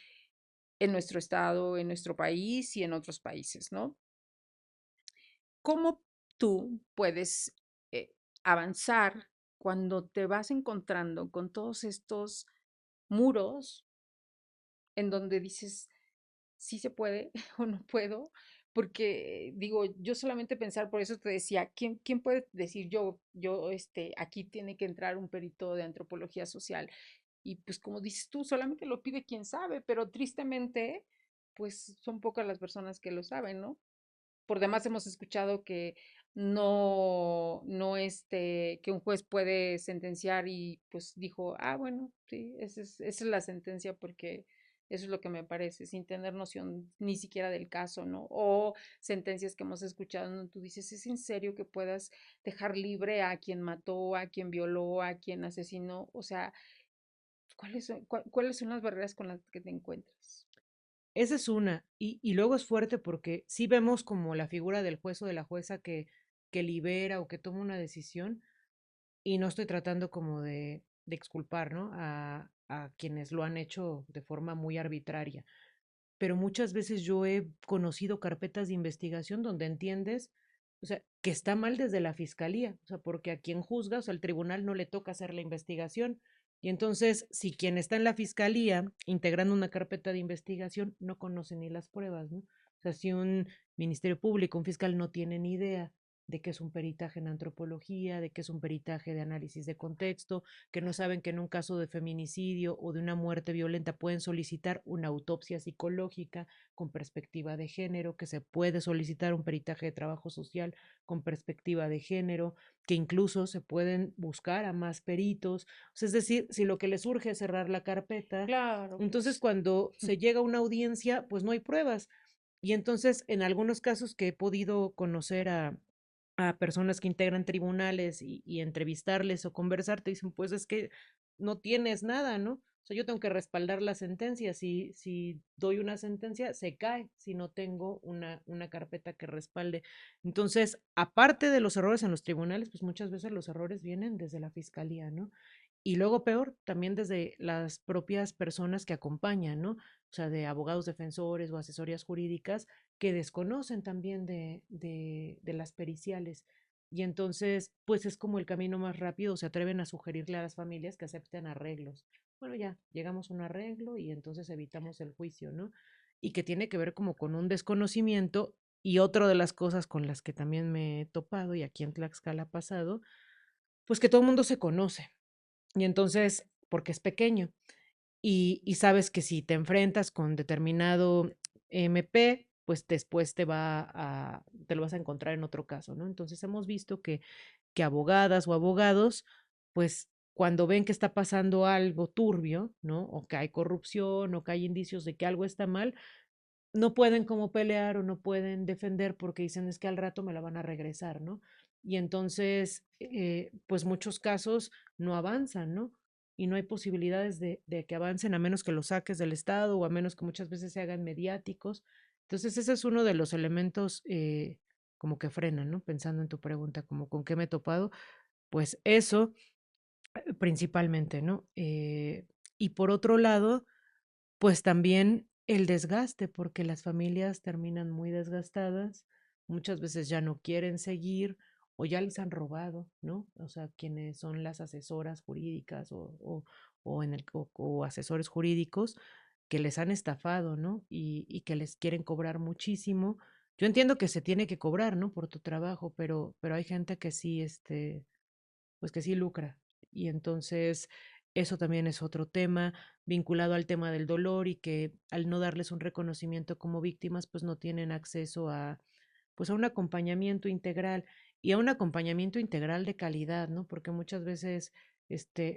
en nuestro estado, en nuestro país y en otros países, ¿no? ¿Cómo tú puedes avanzar cuando te vas encontrando con todos estos muros en donde dices, sí se puede o no puedo? Porque digo, yo solamente pensar, por eso te decía, ¿quién puede decir aquí tiene que entrar un perito de antropología social? Y pues como dices tú, solamente lo pide quien sabe, pero tristemente, pues son pocas las personas que lo saben, ¿no? Por demás hemos escuchado que que un juez puede sentenciar y pues dijo, ah, bueno, sí, esa es la sentencia porque eso es lo que me parece, sin tener noción ni siquiera del caso, ¿no? O sentencias que hemos escuchado, ¿no? Tú dices, ¿es en serio que puedas dejar libre a quien mató, a quien violó, a quien asesinó? O sea, ¿cuáles son las barreras con las que te encuentras? Esa es una. Y luego es fuerte porque sí vemos como la figura del juez o de la jueza que libera o que toma una decisión, y no estoy tratando como de exculpar, ¿no? A quienes lo han hecho de forma muy arbitraria. Pero muchas veces yo he conocido carpetas de investigación donde entiendes, o sea, que está mal desde la fiscalía, o sea, porque a quien juzga, o sea, al tribunal no le toca hacer la investigación. Y entonces, si quien está en la fiscalía integrando una carpeta de investigación no conoce ni las pruebas, ¿no? O sea, si un ministerio público, un fiscal no tiene ni idea de qué es un peritaje en antropología, de qué es un peritaje de análisis de contexto, que no saben que en un caso de feminicidio o de una muerte violenta pueden solicitar una autopsia psicológica con perspectiva de género, que se puede solicitar un peritaje de trabajo social con perspectiva de género, que incluso se pueden buscar a más peritos. O sea, es decir, si lo que les urge es cerrar la carpeta, Claro, entonces pues. cuando se llega a una audiencia, pues no hay pruebas. Y entonces, en algunos casos que he podido conocer a personas que integran tribunales y entrevistarles o conversar, te dicen, pues es que no tienes nada, ¿no? O sea, yo tengo que respaldar la sentencia. Si doy una sentencia, se cae si no tengo una carpeta que respalde. Entonces, aparte de los errores en los tribunales, pues muchas veces los errores vienen desde la fiscalía, ¿no? Y luego peor, también desde las propias personas que acompañan, ¿no? O sea, de abogados defensores o asesorías jurídicas que desconocen también de las periciales. Y entonces, pues es como el camino más rápido, se atreven a sugerirle a las familias que acepten arreglos. Bueno, ya, llegamos a un arreglo y entonces evitamos el juicio, ¿no? Y que tiene que ver como con un desconocimiento. Y otra de las cosas con las que también me he topado y aquí en Tlaxcala ha pasado, pues que todo el mundo se conoce. Y entonces, porque es pequeño, y sabes que si te enfrentas con determinado MP, pues después te lo vas a encontrar en otro caso, ¿no? Entonces hemos visto que abogadas o abogados, pues cuando ven que está pasando algo turbio, ¿no? O que hay corrupción o que hay indicios de que algo está mal, no pueden como pelear o no pueden defender porque dicen es que al rato me la van a regresar, ¿no? Y entonces, pues muchos casos no avanzan, ¿no? Y no hay posibilidades de que avancen a menos que los saques del Estado o a menos que muchas veces se hagan mediáticos. Entonces, ese es uno de los elementos como que frenan, ¿no? Pensando en tu pregunta, como con qué me he topado, pues eso principalmente, ¿no? Y por otro lado, pues también el desgaste, porque las familias terminan muy desgastadas, muchas veces ya no quieren seguir o ya les han robado, ¿no? O sea, quienes son las asesoras jurídicas o asesores jurídicos que les han estafado, ¿no? Y que les quieren cobrar muchísimo. Yo entiendo que se tiene que cobrar, ¿no? Por tu trabajo, pero hay gente que sí, pues que sí lucra. Y entonces eso también es otro tema vinculado al tema del dolor y que al no darles un reconocimiento como víctimas, pues no tienen acceso pues a un acompañamiento integral y a un acompañamiento integral de calidad, ¿no? Porque muchas veces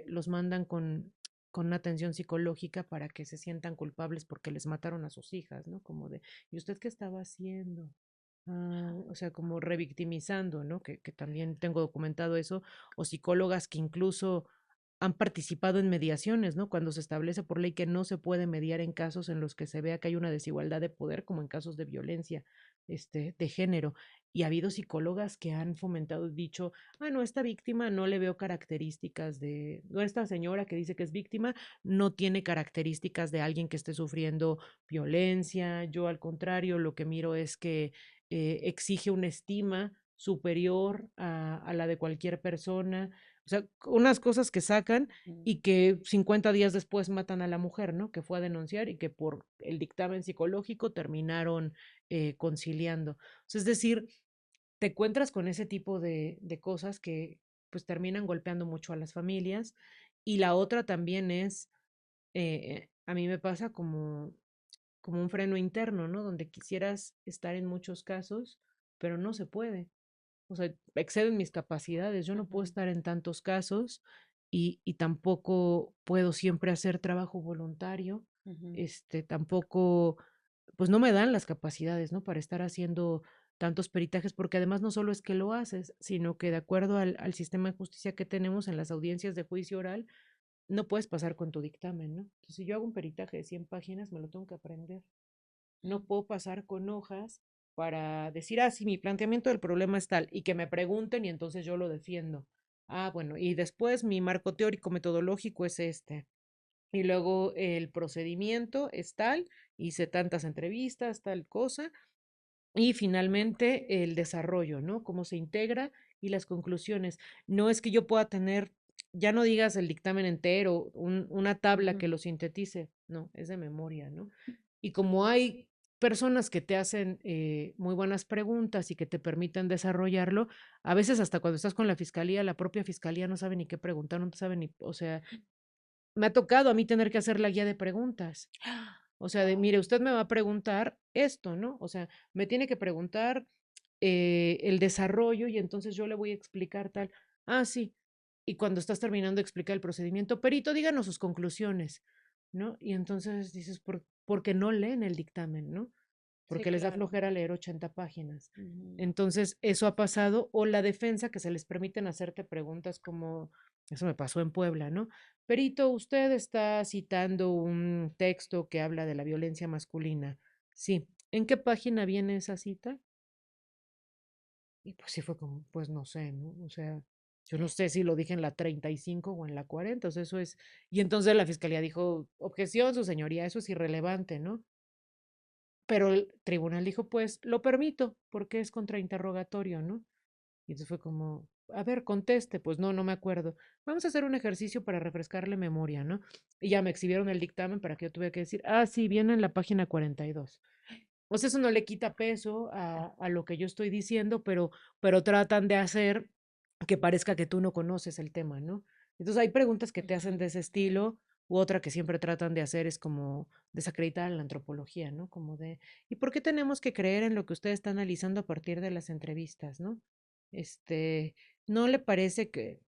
los mandan con una atención psicológica para que se sientan culpables porque les mataron a sus hijas, ¿no? Como de, ¿y usted qué estaba haciendo? O sea, como revictimizando, ¿no? Que también tengo documentado eso, o psicólogas que incluso han participado en mediaciones, ¿no? Cuando se establece por ley que no se puede mediar en casos en los que se vea que hay una desigualdad de poder, como en casos de violencia, de género. Y ha habido psicólogas que han fomentado, dicho, no, esta víctima no le veo características no, esta señora que dice que es víctima no tiene características de alguien que esté sufriendo violencia. Yo, al contrario, lo que miro es que exige una estima superior a la de cualquier persona. O sea, unas cosas que sacan y que 50 días después matan a la mujer, ¿no? Que fue a denunciar y que por el dictamen psicológico terminaron conciliando. O sea, es decir, te encuentras con ese tipo de cosas que pues terminan golpeando mucho a las familias. Y la otra también es, a mí me pasa como un freno interno, ¿no? Donde quisieras estar en muchos casos, pero no se puede. O sea, exceden mis capacidades. Yo no puedo Ujú, estar en tantos casos y tampoco puedo siempre hacer trabajo voluntario. ujú. Tampoco, pues no me dan las capacidades, ¿no? Para estar haciendo tantos peritajes, porque además no solo es que lo haces, sino que de acuerdo al sistema de justicia que tenemos en las audiencias de juicio oral, no puedes pasar con tu dictamen, ¿no? Entonces, si yo hago un peritaje de 100 páginas, me lo tengo que aprender. No puedo pasar con hojas para decir, sí, mi planteamiento del problema es tal, y que me pregunten y entonces yo lo defiendo. Bueno, y después mi marco teórico metodológico es este. Y luego el procedimiento es tal, hice tantas entrevistas, tal cosa, y finalmente el desarrollo, ¿no? Cómo se integra y las conclusiones. No es que yo pueda tener, ya no digas el dictamen entero, una tabla que Ujú. lo sintetice, no, es de memoria, ¿no? Y como hay personas que te hacen muy buenas preguntas y que te permiten desarrollarlo, a veces hasta cuando estás con la fiscalía, la propia fiscalía no sabe ni qué preguntar, no sabe ni, o sea, me ha tocado a mí tener que hacer la guía de preguntas. O sea, de, Wow. mire, usted me va a preguntar esto, ¿no? O sea, me tiene que preguntar el desarrollo y entonces yo le voy a explicar tal. Sí. Y cuando estás terminando de explicar el procedimiento, perito, díganos sus conclusiones, ¿no? Y entonces dices, ¿por qué no leen el dictamen, ¿no? Sí, Porque les da claro. flojera leer 80 páginas. Ujú. Entonces, eso ha pasado, o la defensa que se les permiten hacerte preguntas como, eso me pasó en Puebla, ¿no? Perito, usted está citando un texto que habla de la violencia masculina. Sí. ¿En qué página viene esa cita? Y pues sí fue como, pues no sé, ¿no? O sea, yo no sé si lo dije en la 35 o en la 40, o sea, eso es. Y entonces la fiscalía dijo, objeción, su señoría, eso es irrelevante, ¿no? Pero el tribunal dijo, pues lo permito, porque es contrainterrogatorio, ¿no? Y entonces fue como, a ver, conteste, pues no, no me acuerdo. Vamos a hacer un ejercicio para refrescarle memoria, ¿no? Y ya me exhibieron el dictamen para que yo tuviera que decir, ah, sí, viene en la página 42. O sea, eso no le quita peso a lo que yo estoy diciendo, pero tratan de hacer que parezca que tú no conoces el tema, ¿no? Entonces hay preguntas que te hacen Ujú, de ese estilo, u otra que siempre tratan de hacer es como desacreditar la antropología, ¿no? Como de, ¿y por qué tenemos que creer en lo que usted está analizando a partir de las entrevistas, ¿no? Este, ¿no le parece que,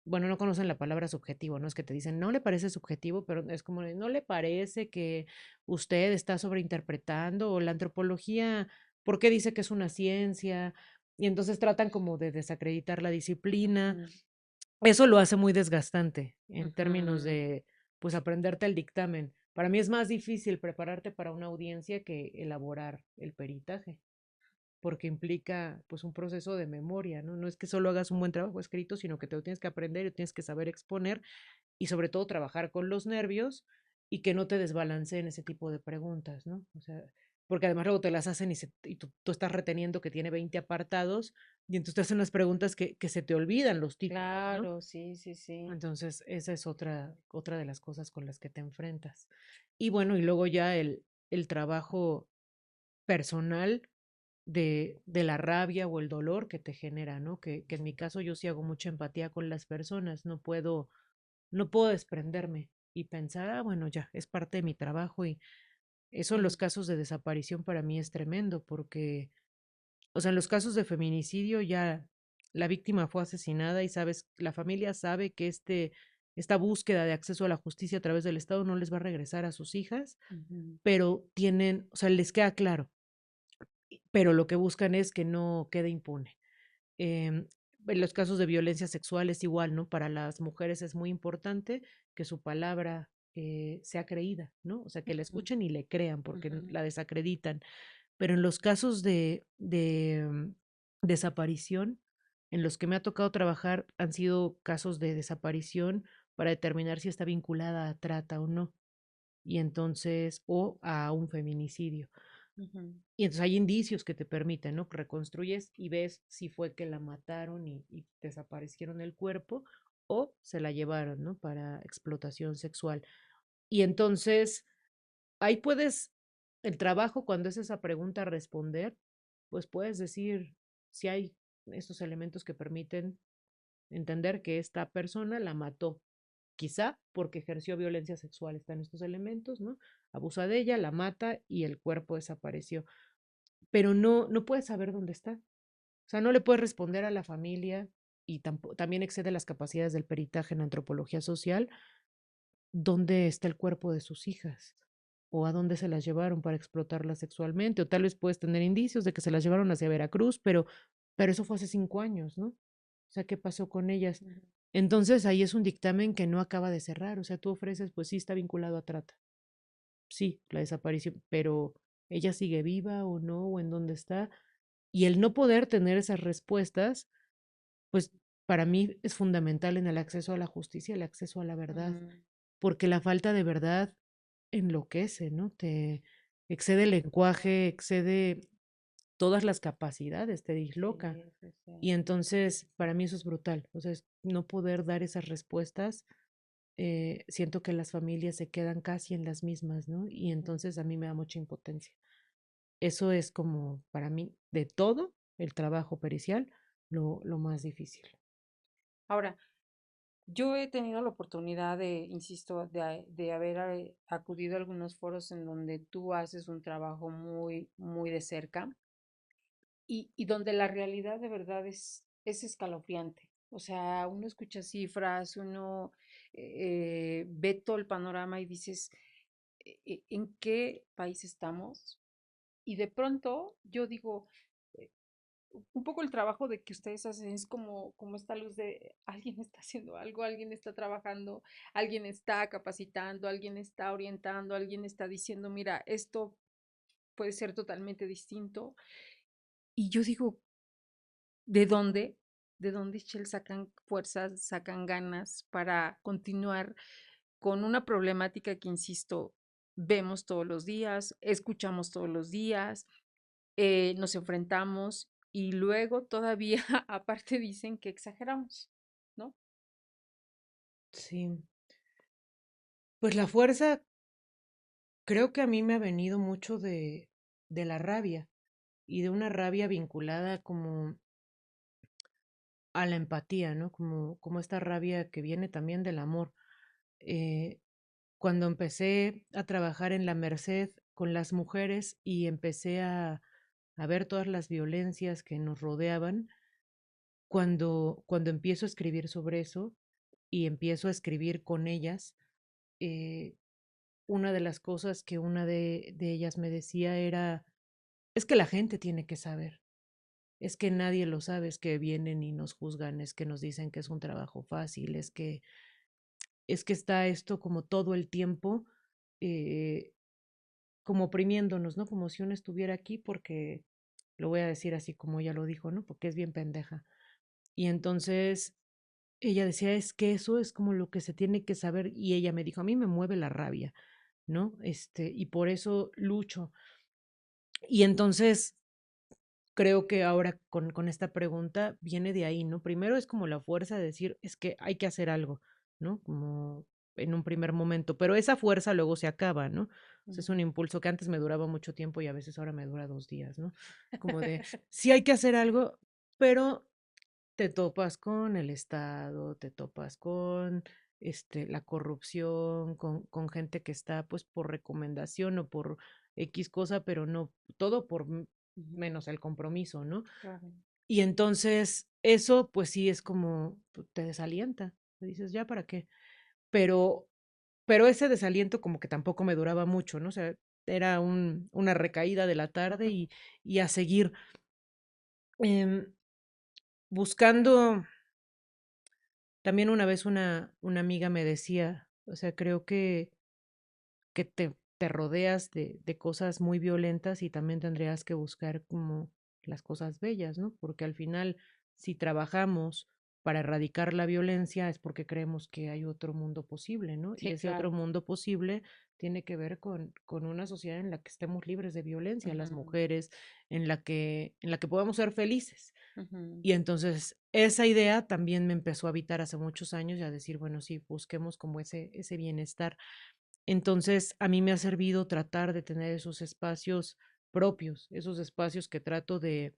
bueno, no conocen la palabra subjetivo, ¿no? Es que te dicen, no le parece subjetivo, pero es como, de, ¿no le parece que usted está sobreinterpretando o la antropología, por qué dice que es una ciencia? Y entonces tratan como de desacreditar la disciplina. ujú, Eso lo hace muy desgastante en términos ujú. de, pues, aprenderte el dictamen. Para mí es más difícil prepararte para una audiencia que elaborar el peritaje, porque implica, pues, un proceso de memoria, ¿no? No es que solo hagas un buen trabajo escrito, sino que te lo tienes que aprender y tienes que saber exponer y sobre todo trabajar con los nervios y que no te desbalanceen ese tipo de preguntas, ¿no? O sea, porque además luego te las hacen y tú estás reteniendo que tiene 20 apartados y entonces te hacen unas preguntas que se te olvidan los títulos, ¿no? Claro, sí, sí, sí. Entonces, esa es otra de las cosas con las que te enfrentas. Y bueno, y luego ya el trabajo personal de la rabia o el dolor que te genera, ¿no? Que en mi caso yo sí hago mucha empatía con las personas, no puedo desprenderme y pensar, ah, bueno, ya, es parte de mi trabajo y eso en los Mm, casos de desaparición para mí es tremendo porque, o sea, en los casos de feminicidio ya la víctima fue asesinada y sabes, la familia sabe que esta búsqueda de acceso a la justicia a través del Estado no les va a regresar a sus hijas, ujú, pero tienen, o sea, les queda claro, pero lo que buscan es que no quede impune. En los casos de violencia sexual es igual, ¿no? Para las mujeres es muy importante que su palabra sea creída, ¿no? O sea, que la ujú, escuchen y le crean porque ujú, la desacreditan. Pero en los casos de desaparición, en los que me ha tocado trabajar, han sido casos de desaparición para determinar si está vinculada a trata o no, y entonces, o a un feminicidio. ujú, Y entonces hay indicios que te permiten, ¿no? Reconstruyes y ves si fue que la mataron y desaparecieron el cuerpo o se la llevaron, ¿no? Para explotación sexual. Y entonces ahí puedes, el trabajo cuando es esa pregunta a responder, pues puedes decir si hay estos elementos que permiten entender que esta persona la mató, quizá porque ejerció violencia sexual, están estos elementos, ¿no? Abusa de ella, la mata y el cuerpo desapareció, pero no puedes saber dónde está. O sea, no le puedes responder a la familia y también excede las capacidades del peritaje en antropología social, dónde está el cuerpo de sus hijas o a dónde se las llevaron para explotarlas sexualmente, o tal vez puedes tener indicios de que se las llevaron hacia Veracruz, pero eso fue hace 5 años, ¿no? O sea, ¿qué pasó con ellas? ujú. Entonces ahí es un dictamen que no acaba de cerrar, o sea, tú ofreces, pues sí está vinculado a trata, sí, la desaparición, pero ella sigue viva o no, o en dónde está, y el no poder tener esas respuestas, pues para mí es fundamental en el acceso a la justicia, el acceso a la verdad, Mm, porque la falta de verdad enloquece, ¿no? Te excede el lenguaje, excede todas las capacidades, te disloca. sí, sí, sí. Y entonces, para mí eso es brutal. O sea, no poder dar esas respuestas, siento que las familias se quedan casi en las mismas, ¿no? Y Ujú. entonces a mí me da mucha impotencia. Eso es como, para mí, de todo el trabajo pericial, lo más difícil. Ahora, yo he tenido la oportunidad de, insisto, de haber acudido a algunos foros en donde tú haces un trabajo muy, muy de cerca y donde la realidad de verdad es escalofriante. O sea, uno escucha cifras, uno ve todo el panorama y dices, ¿en qué país estamos? Y de pronto yo digo, eh, un poco el trabajo de que ustedes hacen es como esta luz de alguien está haciendo algo, alguien está trabajando, alguien está capacitando, alguien está orientando, alguien está diciendo, mira, esto puede ser totalmente distinto. Y yo digo, ¿de dónde? ¿De dónde, Shell, sacan fuerzas, sacan ganas para continuar con una problemática que, insisto, vemos todos los días, escuchamos todos los días, nos enfrentamos? y luego todavía aparte dicen que exageramos, ¿no? Sí. Pues la fuerza creo que a mí me ha venido mucho de la rabia y de una rabia vinculada como a la empatía, ¿no? Como esta rabia que viene también del amor. Eh, Cuando empecé a trabajar en la Merced con las mujeres y empecé a ver todas las violencias que nos rodeaban, cuando empiezo a escribir sobre eso y empiezo a escribir con ellas, eh, una de las cosas que una de ellas me decía era, es que la gente tiene que saber, es que nadie lo sabe, es que vienen y nos juzgan, es que nos dicen que es un trabajo fácil, es que está esto como todo el tiempo, eh, como oprimiéndonos, ¿no? Como si uno estuviera aquí porque, lo voy a decir así como ella lo dijo, ¿no? Porque es bien pendeja. Y entonces ella decía, es que eso es como lo que se tiene que saber. Y ella me dijo, a mí me mueve la rabia, ¿no? Y por eso lucho. Y entonces creo que ahora con esta pregunta viene de ahí, ¿no? Primero es como la fuerza de decir, es que hay que hacer algo, ¿no? Como en un primer momento, pero esa fuerza luego se acaba, ¿no? O sea, es un Ujú. impulso que antes me duraba mucho tiempo y a veces ahora me dura 2 días, ¿no? Como de, sí hay que hacer algo, pero te topas con el Estado, te topas con la corrupción, con gente que está pues por recomendación o por X cosa, pero no, todo por Ujú. menos el compromiso, ¿no? Claro. Y entonces eso pues sí es como, te desalienta, te dices, ya para qué, pero, pero ese desaliento como que tampoco me duraba mucho, ¿no? O sea, era una recaída de la tarde y a seguir em, buscando. También una vez una amiga me decía, o sea, creo que te rodeas de cosas muy violentas y también tendrías que buscar como las cosas bellas, ¿no? Porque al final, si trabajamos para erradicar la violencia es porque creemos que hay otro mundo posible, ¿no? Y Sí, ese otro claro. mundo posible tiene que ver con una sociedad en la que estemos libres de violencia, las Ujú, mujeres, en la que podamos ser felices. ujú, Y entonces esa idea también me empezó a habitar hace muchos años y a decir, bueno, sí, busquemos como ese bienestar. Entonces a mí me ha servido tratar de tener esos espacios propios, esos espacios que trato de,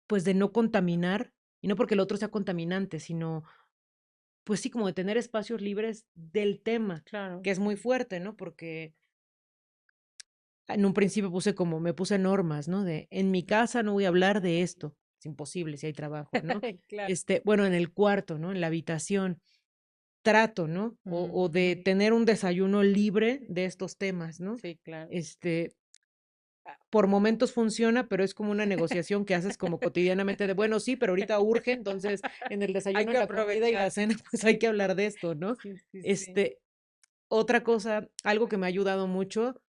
pues de no contaminar, y no porque el otro sea contaminante, sino, pues sí, como de tener espacios libres del tema, claro. que es muy fuerte, ¿no? Porque en un principio me puse normas, ¿no? De, en mi casa no voy a hablar de esto, es imposible si hay trabajo, ¿no? Claro. Bueno, en el cuarto, ¿no? En la habitación, trato, ¿no? O de Ujú. tener un desayuno libre de estos temas, ¿no? Sí, claro. Este, por momentos funciona, pero es como una negociación que haces como cotidianamente de, bueno, sí, pero ahorita urge, entonces en el Hay desayuno, que en la comida y aprovechar. la cena, pues hay que hablar de esto, ¿no? Sí, sí, sí. Este, Otra cosa, algo que me ha ayudado mucho,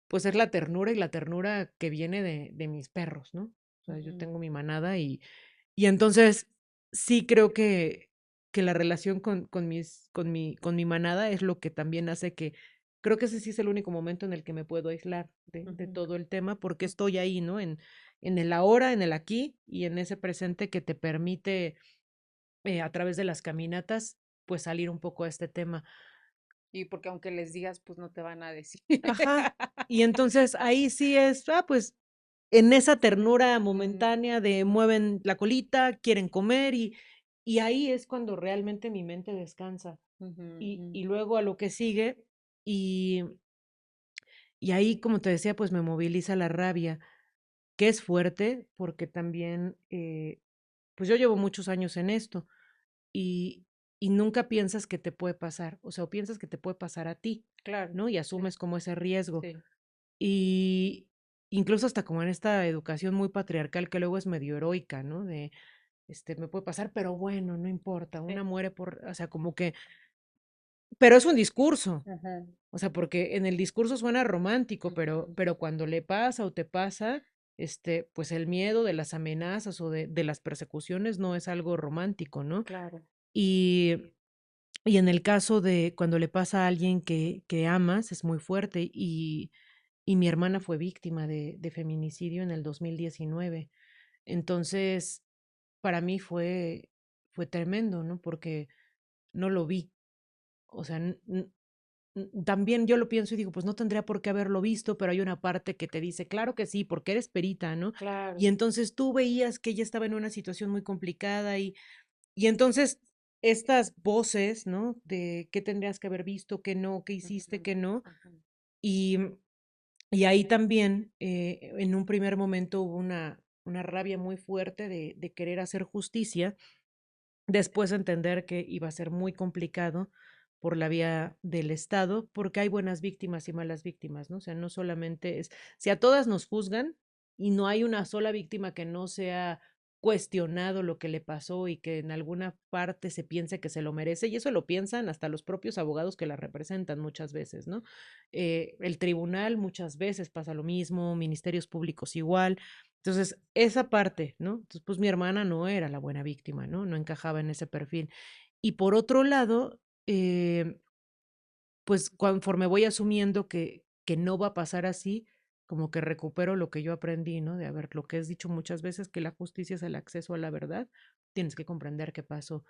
pues es la ternura y la ternura que viene de mis perros, ¿no? O sea, yo Ujú, tengo mi manada y entonces sí creo que la relación con mi manada es lo que también hace que, creo que ese sí es el único momento en el que me puedo aislar de ujú. todo el tema, porque estoy ahí, ¿no? En el ahora, en el aquí y en ese presente que te permite a través de las caminatas, pues salir un poco a este tema. Y porque aunque les digas, pues no te van a decir. Ajá. Y entonces ahí sí es, pues en esa ternura Ujú, momentánea de mueven la colita, quieren comer y ahí es cuando realmente mi mente descansa. ujú, Y ujú, luego a lo que sigue y, y ahí, como te decía, pues me moviliza la rabia, que es fuerte porque también, pues yo llevo muchos años en esto y, y nunca piensas que te puede pasar, o sea, o piensas que te puede pasar a ti, claro, ¿no? Y sí, asumes como ese riesgo. sí. Y incluso hasta como en esta educación muy patriarcal que luego es medio heroica, ¿no? De, me puede pasar, pero bueno, no importa, Sí. una muere o sea, como que, pero es un discurso, Ajá. o sea, porque en el discurso suena romántico, pero, Ujú, pero cuando le pasa o te pasa, pues el miedo de las amenazas o de las persecuciones no es algo romántico, ¿no? claro. Y, y en el caso de cuando le pasa a alguien que amas, es muy fuerte y mi hermana fue víctima de feminicidio en el 2019. Entonces, para mí fue tremendo, ¿no? Porque no lo vi. O sea, también yo lo pienso y digo, pues no tendría por qué haberlo visto, pero hay una parte que te dice, claro que sí, porque eres perita, ¿no? Y Claro. entonces tú veías que ella estaba en una situación muy complicada y entonces estas voces, ¿no? De qué tendrías que haber visto, qué no, qué hiciste, Ujú, qué no. ujú, Y, y ahí también, en un primer momento hubo una rabia muy fuerte de querer hacer justicia. Después entender que iba a ser muy complicado por la vía del Estado, porque hay buenas víctimas y malas víctimas, ¿no? O sea, no solamente es, si a todas nos juzgan y no hay una sola víctima que no sea cuestionado lo que le pasó y que en alguna parte se piense que se lo merece, y eso lo piensan hasta los propios abogados que la representan muchas veces, ¿no? El tribunal muchas veces pasa lo mismo, ministerios públicos igual, entonces, esa parte, ¿no? Entonces, pues mi hermana no era la buena víctima, ¿no? No encajaba en ese perfil. Y por otro lado, pues conforme voy asumiendo que no va a pasar así, como que recupero lo que yo aprendí, ¿no? De, a ver, lo que has dicho muchas veces, que la justicia es el acceso a la verdad, tienes que comprender qué pasó.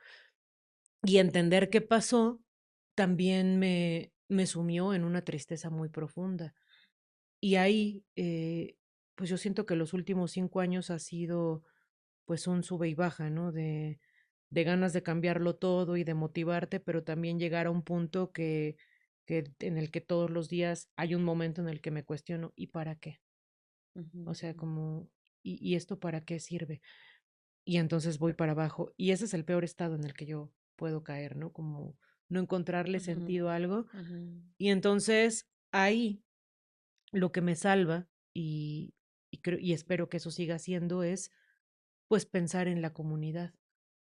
Y entender qué pasó también me sumió en una tristeza muy profunda. Y ahí, pues yo siento que los últimos 5 años ha sido pues un sube y baja, ¿no? De ganas de cambiarlo todo y de motivarte, pero también llegar a un punto que en el que todos los días hay un momento en el que me cuestiono, ¿y para qué? O ujú, sea, como, y esto para qué sirve? Y entonces voy para abajo. Y ese es el peor estado en el que yo puedo caer, ¿no? Como no encontrarle ujú, sentido a algo. ujú, Y entonces ahí lo que me salva y espero que eso siga siendo es pues pensar en la comunidad,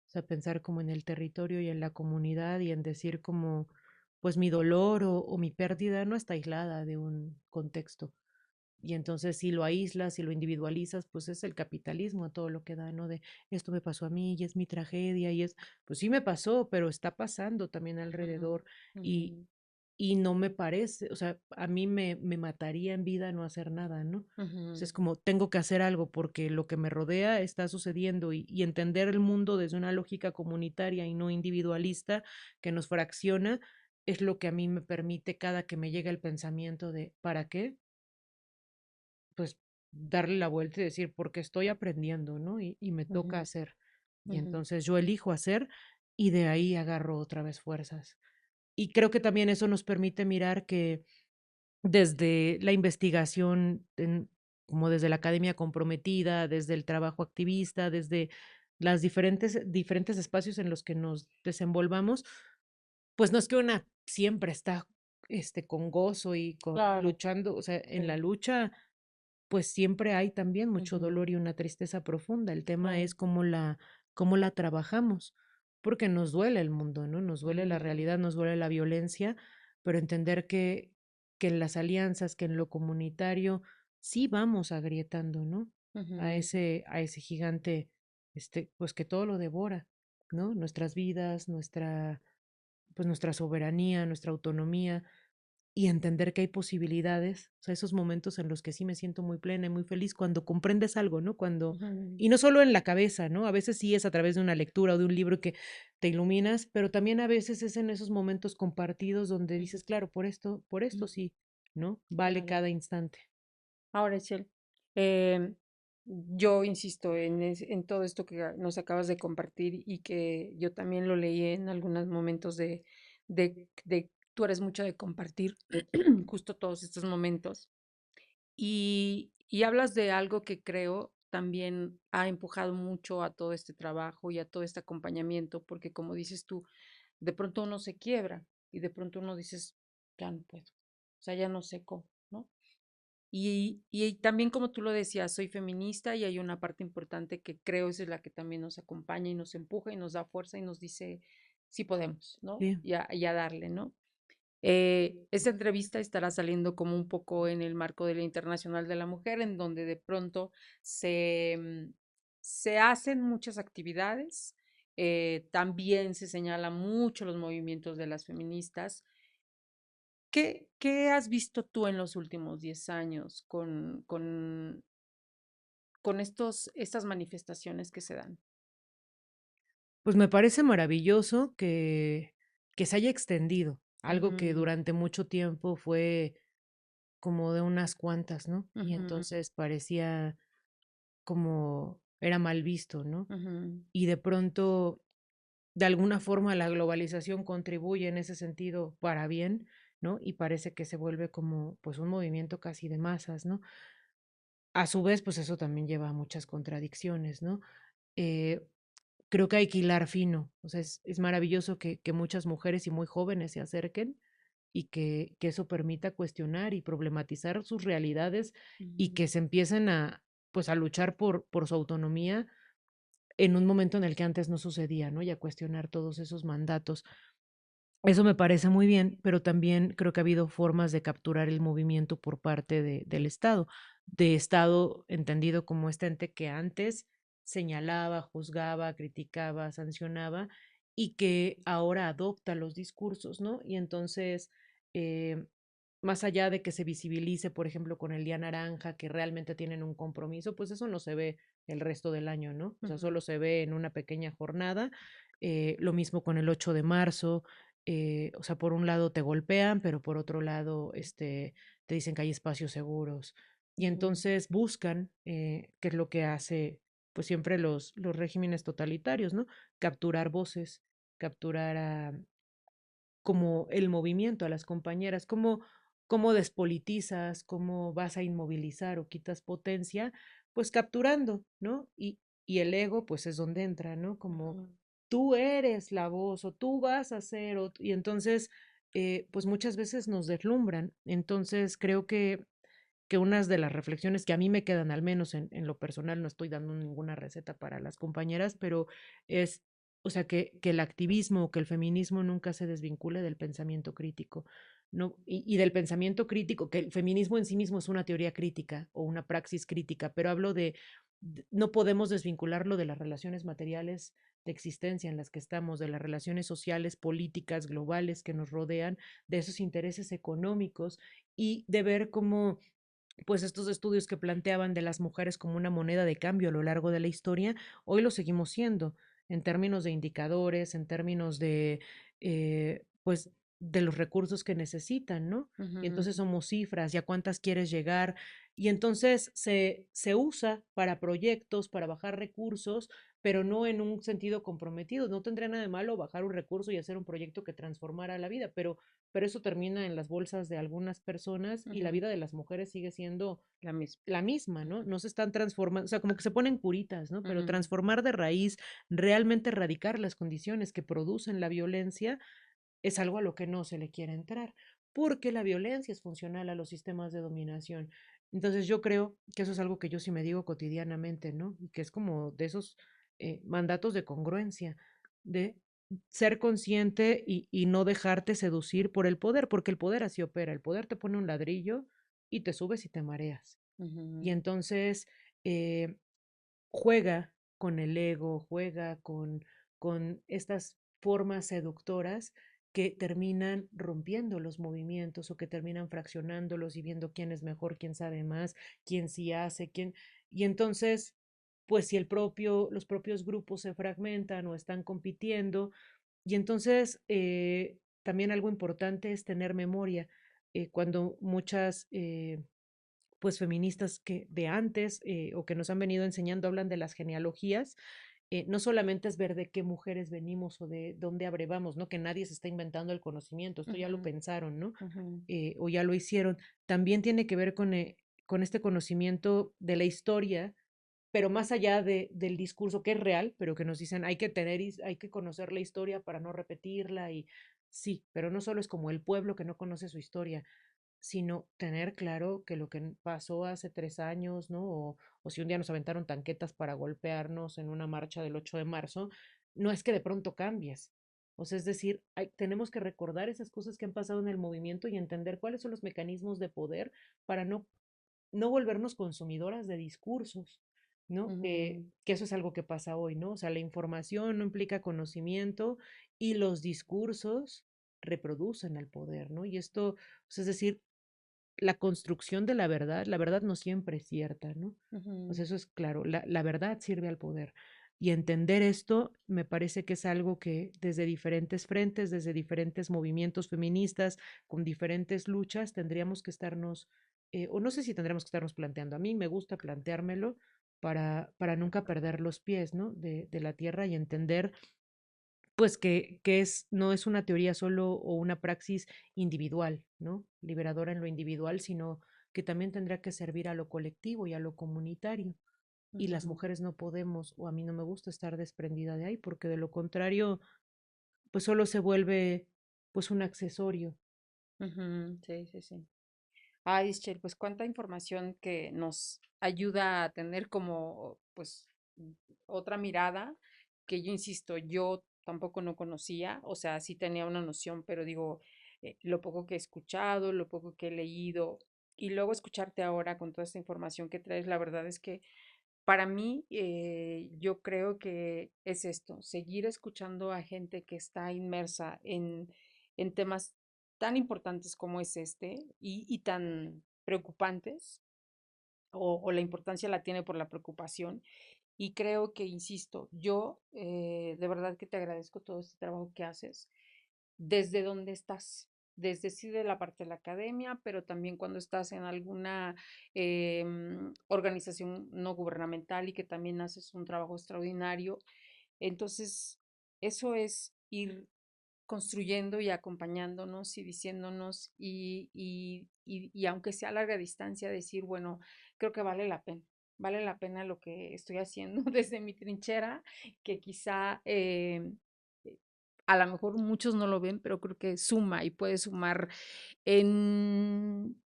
o sea, pensar como en el territorio y en la comunidad y en decir como, pues mi dolor o mi pérdida no está aislada de un contexto. Y entonces si lo aíslas, si lo individualizas, pues es el capitalismo a todo lo que da, ¿no? De esto me pasó a mí y es mi tragedia y es, pues sí me pasó, pero está pasando también ujú, alrededor y, ujú, y no me parece, o sea, a mí me mataría en vida no hacer nada, ¿no? O sea, ujú, es como tengo que hacer algo porque lo que me rodea está sucediendo y entender el mundo desde una lógica comunitaria y no individualista que nos fracciona es lo que a mí me permite cada que me llega el pensamiento de ¿para qué? Pues darle la vuelta y decir, porque estoy aprendiendo, ¿no? Y me toca ujú, hacer. Y ujú, entonces yo elijo hacer y de ahí agarro otra vez fuerzas. Y creo que también eso nos permite mirar que desde la investigación, como desde la academia comprometida, desde el trabajo activista, desde las diferentes espacios en los que nos desenvolvamos, pues no es que una siempre está con gozo y claro, luchando, o sea, en la sí, lucha pues siempre hay también mucho ujú, dolor y una tristeza profunda. El tema claro, es cómo la trabajamos, porque nos duele el mundo, ¿no? Nos duele la ujú, realidad, nos duele la violencia, pero entender que en las alianzas, que en lo comunitario, sí vamos agrietando, ¿no? A ujú, ese gigante, pues que todo lo devora, ¿no? Nuestras vidas, pues nuestra soberanía, nuestra autonomía y entender que hay posibilidades, o sea, esos momentos en los que sí me siento muy plena y muy feliz cuando comprendes algo, ¿no? ujú, Y no solo en la cabeza, ¿no? A veces sí es a través de una lectura o de un libro que te iluminas, pero también a veces es en esos momentos compartidos donde dices, claro, por esto ujú, sí, ¿no? Vale claro. cada instante. Ahora, Echel, em, yo insisto en todo esto que nos acabas de compartir y que yo también lo leí en algunos momentos tú eres mucho de compartir justo todos estos momentos. Y hablas de algo que creo también ha empujado mucho a todo este trabajo y a todo este acompañamiento, porque como dices tú, de pronto uno se quiebra y de pronto uno dices, ya no puedo, o sea, ya no sé cómo, ¿no? Y también como tú lo decías, soy feminista y hay una parte importante que creo es la que también nos acompaña y nos empuja y nos da fuerza y nos dice, sí podemos, ¿no? Sí, Y a darle, ¿no? Esta entrevista estará saliendo como un poco en el marco del Internacional de la Mujer, en donde de pronto se hacen muchas actividades, también se señala mucho los movimientos de las feministas. ¿Qué has visto tú en los últimos 10 años con estas manifestaciones que se dan? Pues me parece maravilloso que se haya extendido, algo que Ujú, durante mucho tiempo fue como de unas cuantas, ¿no? Y ujú, entonces parecía como era mal visto, ¿no? ujú, Y de pronto, de alguna forma, la globalización contribuye en ese sentido para bien, ¿no? Y parece que se vuelve como pues un movimiento casi de masas, ¿no? A su vez, pues eso también lleva a muchas contradicciones, ¿no? Eh, Creo que hay que hilar fino, o sea, es maravilloso que muchas mujeres y muy jóvenes se acerquen y que eso permita cuestionar y problematizar sus realidades y ujú, que se empiecen a, pues, a luchar por su autonomía en un momento en el que antes no sucedía, ¿no? Y a cuestionar todos esos mandatos. Eso me parece muy bien, pero también creo que ha habido formas de capturar el movimiento por parte del Estado, de Estado entendido como este ente que antes señalaba, juzgaba, criticaba, sancionaba y que ahora adopta los discursos, ¿no? Y entonces, eh, más allá de que se visibilice, por ejemplo, con el Día Naranja, que realmente tienen un compromiso, pues eso no se ve el resto del año, ¿no? O sea, ujú, solo se ve en una pequeña jornada. Lo mismo con el 8 de marzo. O sea, por un lado te golpean, pero por otro lado, te dicen que hay espacios seguros. Y ujú, entonces buscan, que es lo que hace, pues siempre los regímenes totalitarios, ¿no? Capturar voces, capturar como el movimiento, a las compañeras, cómo despolitizas, cómo vas a inmovilizar o quitas potencia, pues capturando, ¿no? Y el ego, pues es donde entra, ¿no? Como ujú, tú eres la voz o tú vas a ser, y entonces, pues muchas veces nos deslumbran. Entonces, creo que unas de las reflexiones que a mí me quedan, al menos en lo personal, no estoy dando ninguna receta para las compañeras, pero es, o sea, que el activismo o que el feminismo nunca se desvincule del pensamiento crítico, ¿no? Y del pensamiento crítico, que el feminismo en sí mismo es una teoría crítica o una praxis crítica, pero hablo no podemos desvincularlo de las relaciones materiales de existencia en las que estamos, de las relaciones sociales, políticas, globales que nos rodean, de esos intereses económicos y de ver cómo pues estos estudios que planteaban de las mujeres como una moneda de cambio a lo largo de la historia, hoy lo seguimos siendo en términos de indicadores, en términos de, pues, de los recursos que necesitan, ¿no? Y ujú, entonces somos cifras, ya cuántas quieres llegar, y entonces se usa para proyectos, para bajar recursos, pero no en un sentido comprometido. No tendría nada de malo bajar un recurso y hacer un proyecto que transformara la vida, pero eso termina en las bolsas de algunas personas y la ujú, vida de las mujeres sigue siendo la misma. la misma, ¿no? No se están transformando, o sea, como que se ponen curitas, ¿no? Pero Ujú, transformar de raíz, realmente erradicar las condiciones que producen la violencia, es algo a lo que no se le quiere entrar, porque la violencia es funcional a los sistemas de dominación. Entonces yo creo que eso es algo que yo sí me digo cotidianamente, ¿no? Y que es como de esos mandatos de congruencia, de ser consciente y no dejarte seducir por el poder, porque el poder así opera, el poder te pone un ladrillo y te subes y te mareas. Y ujú, entonces eh, juega con el ego, juega con estas formas seductoras que terminan rompiendo los movimientos o que terminan fraccionándolos y viendo quién es mejor, quién sabe más, quién sí hace, quién. Y entonces, pues si los propios grupos se fragmentan o están compitiendo, y entonces también algo importante es tener memoria. Cuando muchas pues feministas que de antes o que nos han venido enseñando hablan de las genealogías, no solamente es ver de qué mujeres venimos o de dónde abrevamos, ¿no? Que nadie se está inventando el conocimiento, esto ya lo ujú, pensaron, ¿no? ujú, O ya lo hicieron. También tiene que ver con este conocimiento de la historia, pero más allá del discurso que es real, pero que nos dicen hay que hay que conocer la historia para no repetirla y sí, pero no solo es como el pueblo que no conoce su historia, sino tener claro que lo que pasó hace 3 años, ¿no? O si un día nos aventaron tanquetas para golpearnos en una marcha del 8 de marzo, no es que de pronto cambies. O sea, es decir, tenemos que recordar esas cosas que han pasado en el movimiento y entender cuáles son los mecanismos de poder para no volvernos consumidoras de discursos, ¿no? ujú, Que eso es algo que pasa hoy, ¿no? O sea, la información no implica conocimiento y los discursos reproducen el poder, ¿no? Y esto, o sea, es decir, la construcción de la verdad no siempre es cierta, ¿no? O Ujú, sea, eso es claro, la verdad sirve al poder. Y entender esto me parece que es algo que desde diferentes frentes, desde diferentes movimientos feministas, con diferentes luchas, tendríamos que estarnos, o no sé si tendríamos que estarnos planteando. A mí me gusta planteármelo para nunca perder los pies, ¿no? De la tierra y entender pues que no es una teoría solo o una praxis individual, ¿no? Liberadora en lo individual, sino que también tendrá que servir a lo colectivo y a lo comunitario. Y las ujú, mujeres no podemos, o a mí no me gusta estar desprendida de ahí, porque de lo contrario, pues solo se vuelve pues un accesorio. ujú, sí, sí, sí. Ay, Ischel, pues cuánta información que nos ayuda a tener como, pues, otra mirada, que yo insisto, yo tampoco no conocía, o sea, sí tenía una noción, pero digo, lo poco que he escuchado, lo poco que he leído, y luego escucharte ahora con toda esta información que traes, la verdad es que para mí, yo creo que es esto, seguir escuchando a gente que está inmersa en temas tan importantes como es este y tan preocupantes, o la importancia la tiene por la preocupación. Y creo que, insisto, yo de verdad que te agradezco todo este trabajo que haces desde donde estás, desde sí de la parte de la academia, pero también cuando estás en alguna organización no gubernamental y que también haces un trabajo extraordinario. Entonces, eso es ir construyendo y acompañándonos y diciéndonos y aunque sea a larga distancia, decir, bueno, creo que vale la pena lo que estoy haciendo desde mi trinchera, que quizá a lo mejor muchos no lo ven, pero creo que suma y puede sumar en,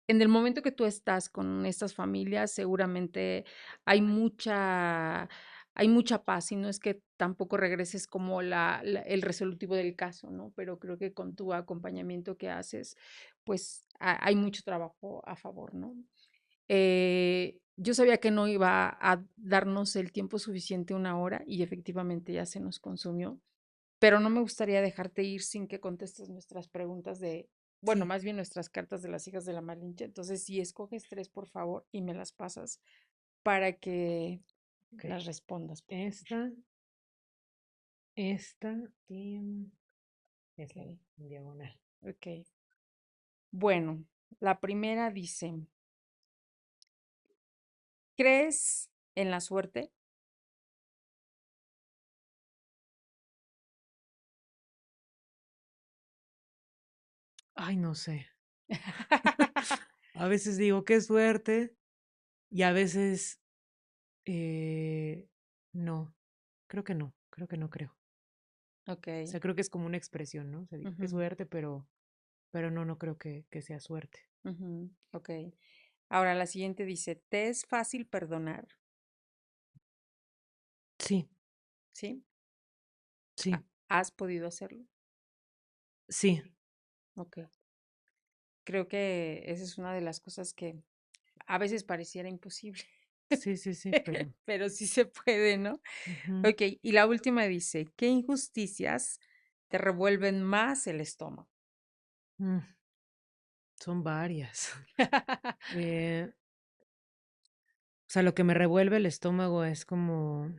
en el momento que tú estás con estas familias, seguramente hay mucha, hay mucha paz y no es que tampoco regreses como el resolutivo del caso, ¿no? Pero creo que con tu acompañamiento que haces, pues hay mucho trabajo a favor, ¿no? Yo sabía que no iba a darnos el tiempo suficiente, una hora, y efectivamente ya se nos consumió, pero no me gustaría dejarte ir sin que contestes nuestras preguntas de, bueno, Sí, más bien nuestras cartas de las hijas de la Malinche. Entonces, si escoges tres, por favor, y me las pasas para que ok. las respondas, por favor. Esta y esta Ok, en diagonal. ok. Bueno, la primera dice, ¿crees en la suerte? Ay, no sé. A veces digo, qué suerte, y a veces eh, no, creo que no creo. Ok. O sea, creo que es como una expresión, ¿no? O sea, digo, qué Ujú, suerte, pero no, no creo que sea suerte. ujú, ok. Ahora la siguiente dice, ¿te es fácil perdonar? Sí, ¿Sí? sí, ¿Has podido hacerlo? sí, Ok. Creo que esa es una de las cosas que a veces pareciera imposible, sí, sí, sí, pero pero sí se puede, ¿no? ujú, Ok, y la última dice, ¿qué injusticias te revuelven más el estómago? mm, son varias. Eh, o sea, lo que me revuelve el estómago es como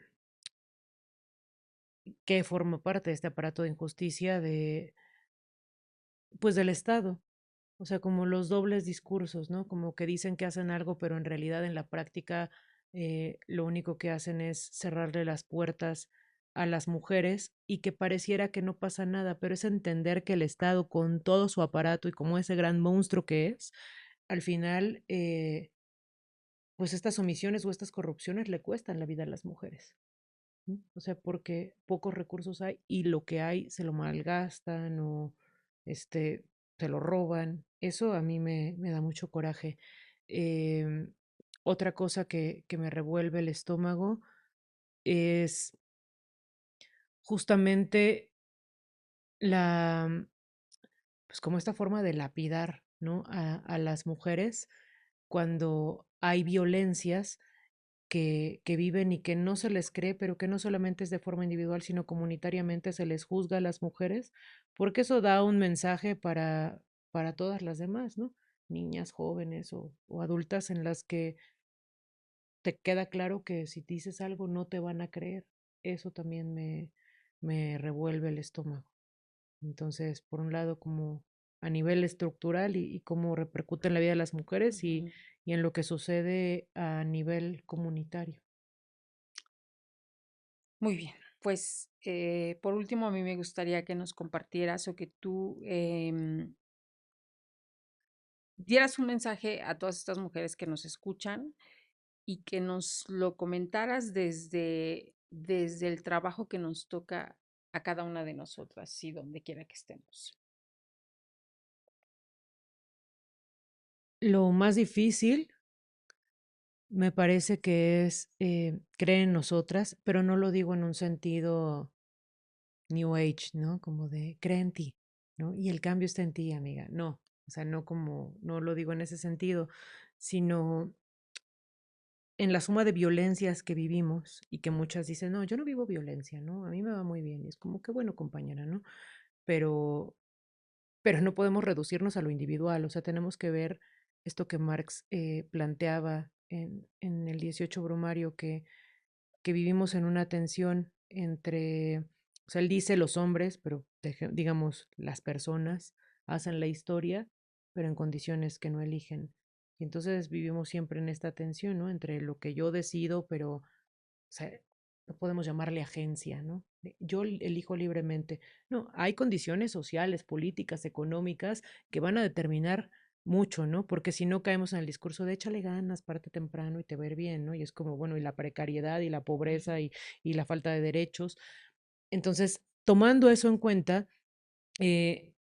que forma parte de este aparato de injusticia pues del Estado. O sea, como los dobles discursos, ¿no? Como que dicen que hacen algo, pero en realidad en la práctica lo único que hacen es cerrarle las puertas a las mujeres y que pareciera que no pasa nada, pero es entender que el Estado, con todo su aparato y como ese gran monstruo que es, al final, pues estas omisiones o estas corrupciones le cuestan la vida a las mujeres. ¿No? O sea, porque pocos recursos hay y lo que hay se lo malgastan o este, se lo roban. Eso a mí me da mucho coraje. Em, Otra cosa que me revuelve el estómago es justamente la, pues como esta forma de lapidar, ¿no? A las mujeres cuando hay violencias que viven y que no se les cree, pero que no solamente es de forma individual, sino comunitariamente se les juzga a las mujeres, porque eso da un mensaje para todas las demás, ¿no? niñas jóvenes o adultas en las que te queda claro que si dices algo no te van a creer. Eso también me revuelve el estómago. Entonces, por un lado, como a nivel estructural y cómo repercute en la vida de las mujeres Ujú. y en lo que sucede a nivel comunitario. Muy bien, pues por último a mí me gustaría que nos compartieras o que tú dieras un mensaje a todas estas mujeres que nos escuchan y que nos lo comentaras desde el trabajo que nos toca a cada una de nosotras y donde quiera que estemos. Lo más difícil me parece que es creer en nosotras, pero no lo digo en un sentido New Age, ¿no? Como de cree en ti, ¿no? Y el cambio está en ti, amiga. No, o sea, no como, no lo digo en ese sentido, sino en la suma de violencias que vivimos y que muchas dicen, no, yo no vivo violencia, ¿no? A mí me va muy bien. Y es como que bueno, compañera, ¿no? Pero, pero no podemos reducirnos a lo individual, o sea, tenemos que ver esto que Marx planteaba en el 18 Brumario, que vivimos en una tensión entre, o sea, él dice los hombres, pero digamos las personas hacen la historia, pero en condiciones que no eligen. Y entonces vivimos siempre en esta tensión, ¿no? Entre lo que yo decido, pero, o sea, no podemos llamarle agencia, ¿no? Yo elijo libremente. No, hay condiciones sociales, políticas, económicas que van a determinar mucho, ¿no? Porque si no caemos en el discurso de échale ganas, parte temprano y te va a ir bien, ¿no? Y es como, bueno, y la precariedad y la pobreza y la falta de derechos. Entonces, tomando eso en cuenta,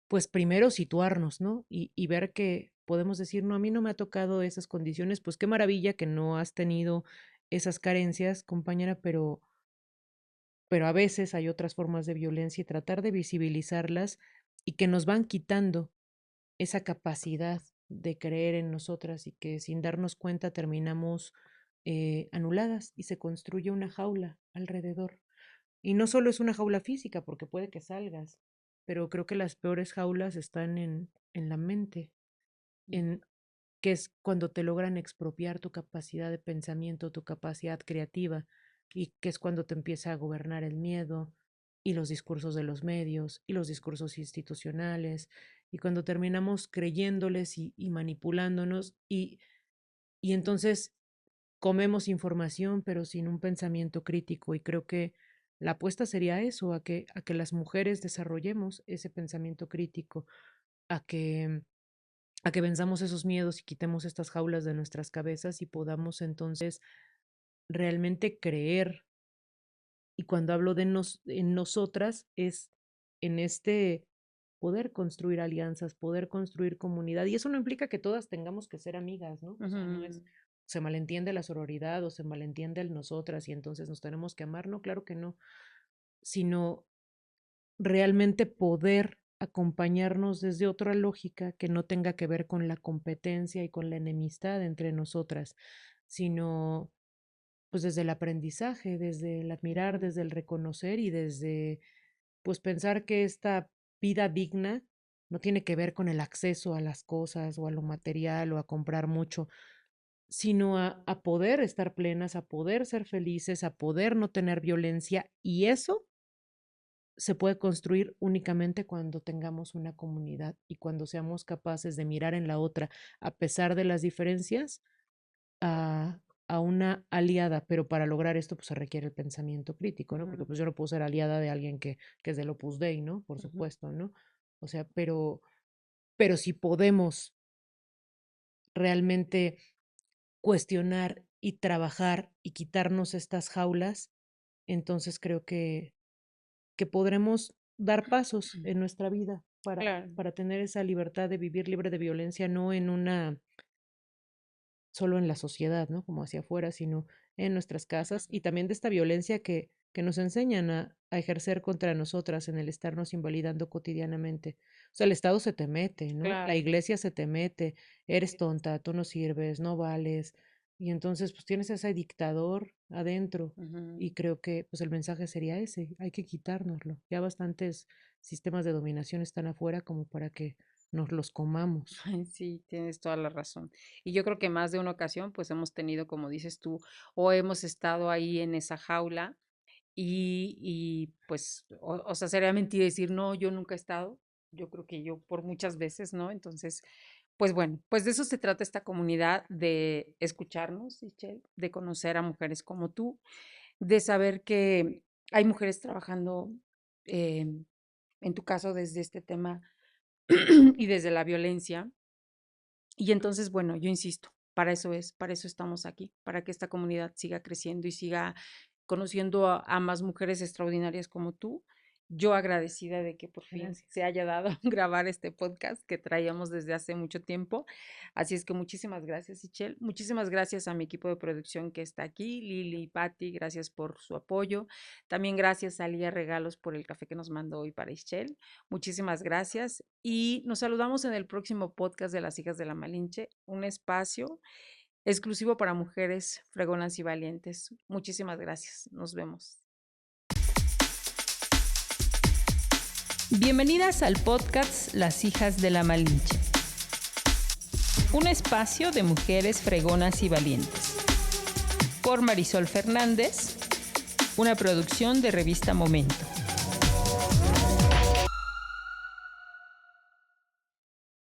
pues primero situarnos, ¿no? Y ver que podemos decir, no, a mí no me ha tocado esas condiciones, pues qué maravilla que no has tenido esas carencias, compañera, pero a veces hay otras formas de violencia y tratar de visibilizarlas y que nos van quitando esa capacidad de creer en nosotras y que sin darnos cuenta terminamos anuladas y se construye una jaula alrededor. Y no solo es una jaula física, porque puede que salgas, pero creo que las peores jaulas están en la mente, en que es cuando te logran expropiar tu capacidad de pensamiento, tu capacidad creativa, y que es cuando te empieza a gobernar el miedo y los discursos de los medios y los discursos institucionales, y cuando terminamos creyéndoles y manipulándonos, y entonces comemos información, pero sin un pensamiento crítico, y creo que la apuesta sería eso, a que las mujeres desarrollemos ese pensamiento crítico, a que a que venzamos esos miedos y quitemos estas jaulas de nuestras cabezas y podamos entonces realmente creer. Y cuando hablo de en nosotras es en este poder construir alianzas, poder construir comunidad. Y eso no implica que todas tengamos que ser amigas, ¿no? O sea, no es, Ujú, se malentiende la sororidad o se malentiende el nosotras y entonces nos tenemos que amar. No, claro que no. Sino realmente poder acompañarnos desde otra lógica que no tenga que ver con la competencia y con la enemistad entre nosotras, sino pues desde el aprendizaje, desde el admirar, ujú, desde el reconocer y desde pues pensar que esta vida digna no tiene que ver con el acceso a las cosas o a lo material o a comprar mucho, sino a poder estar plenas, a poder ser felices, a poder no tener violencia y eso se puede construir únicamente cuando tengamos una comunidad y cuando seamos capaces de mirar en la otra, a pesar de las diferencias, a una aliada, pero para lograr esto pues se requiere el pensamiento crítico, ¿no? Porque ujú, pues yo no puedo ser aliada de alguien que es del Opus Dei, ¿no? Por ujú. supuesto, ¿no? O sea, pero si podemos realmente cuestionar y trabajar y quitarnos estas jaulas, entonces creo que podremos dar pasos en nuestra vida Claro. para tener esa libertad de vivir libre de violencia, no en una, solo en la sociedad, ¿no? Como hacia afuera, sino en nuestras casas y también de esta violencia que nos enseñan a ejercer contra nosotras en el estarnos invalidando cotidianamente. O sea, el Estado se te mete, ¿no? La Claro. iglesia se te mete, eres tonta, tú no sirves, no vales. Y entonces, pues tienes ese dictador adentro. Ujú. Y creo que pues el mensaje sería ese, hay que quitárnoslo. Ya bastantes sistemas de dominación están afuera como para que nos los comamos. Ay, sí, tienes toda la razón. Y yo creo que más de una ocasión, pues hemos tenido, como dices tú, o hemos estado ahí en esa jaula y pues, o sea, sería mentira decir, no, yo nunca he estado. Yo creo que yo por muchas veces, ¿no? Entonces, pues bueno, pues de eso se trata esta comunidad, de escucharnos, Michelle, de conocer a mujeres como tú, de saber que hay mujeres trabajando, em, en tu caso, desde este tema y desde la violencia. Y entonces, bueno, yo insisto, para eso estamos aquí, para que esta comunidad siga creciendo y siga conociendo a más mujeres extraordinarias como tú. Yo agradecida de que por fin Gracias. se haya dado grabar este podcast que traíamos desde hace mucho tiempo. Así es que muchísimas gracias, Ichel. Muchísimas gracias a mi equipo de producción que está aquí, Lili y Patti, gracias por su apoyo. También gracias a Lía Regalos por el café que nos mandó hoy para Ichel. Muchísimas gracias y nos saludamos en el próximo podcast de Las Hijas de la Malinche, un espacio exclusivo para mujeres fregonas y valientes. Muchísimas gracias. Nos vemos. Bienvenidas al podcast Las Hijas de la Malinche, un espacio de mujeres fregonas y valientes. Por Marisol Fernández, una producción de Revista Momento.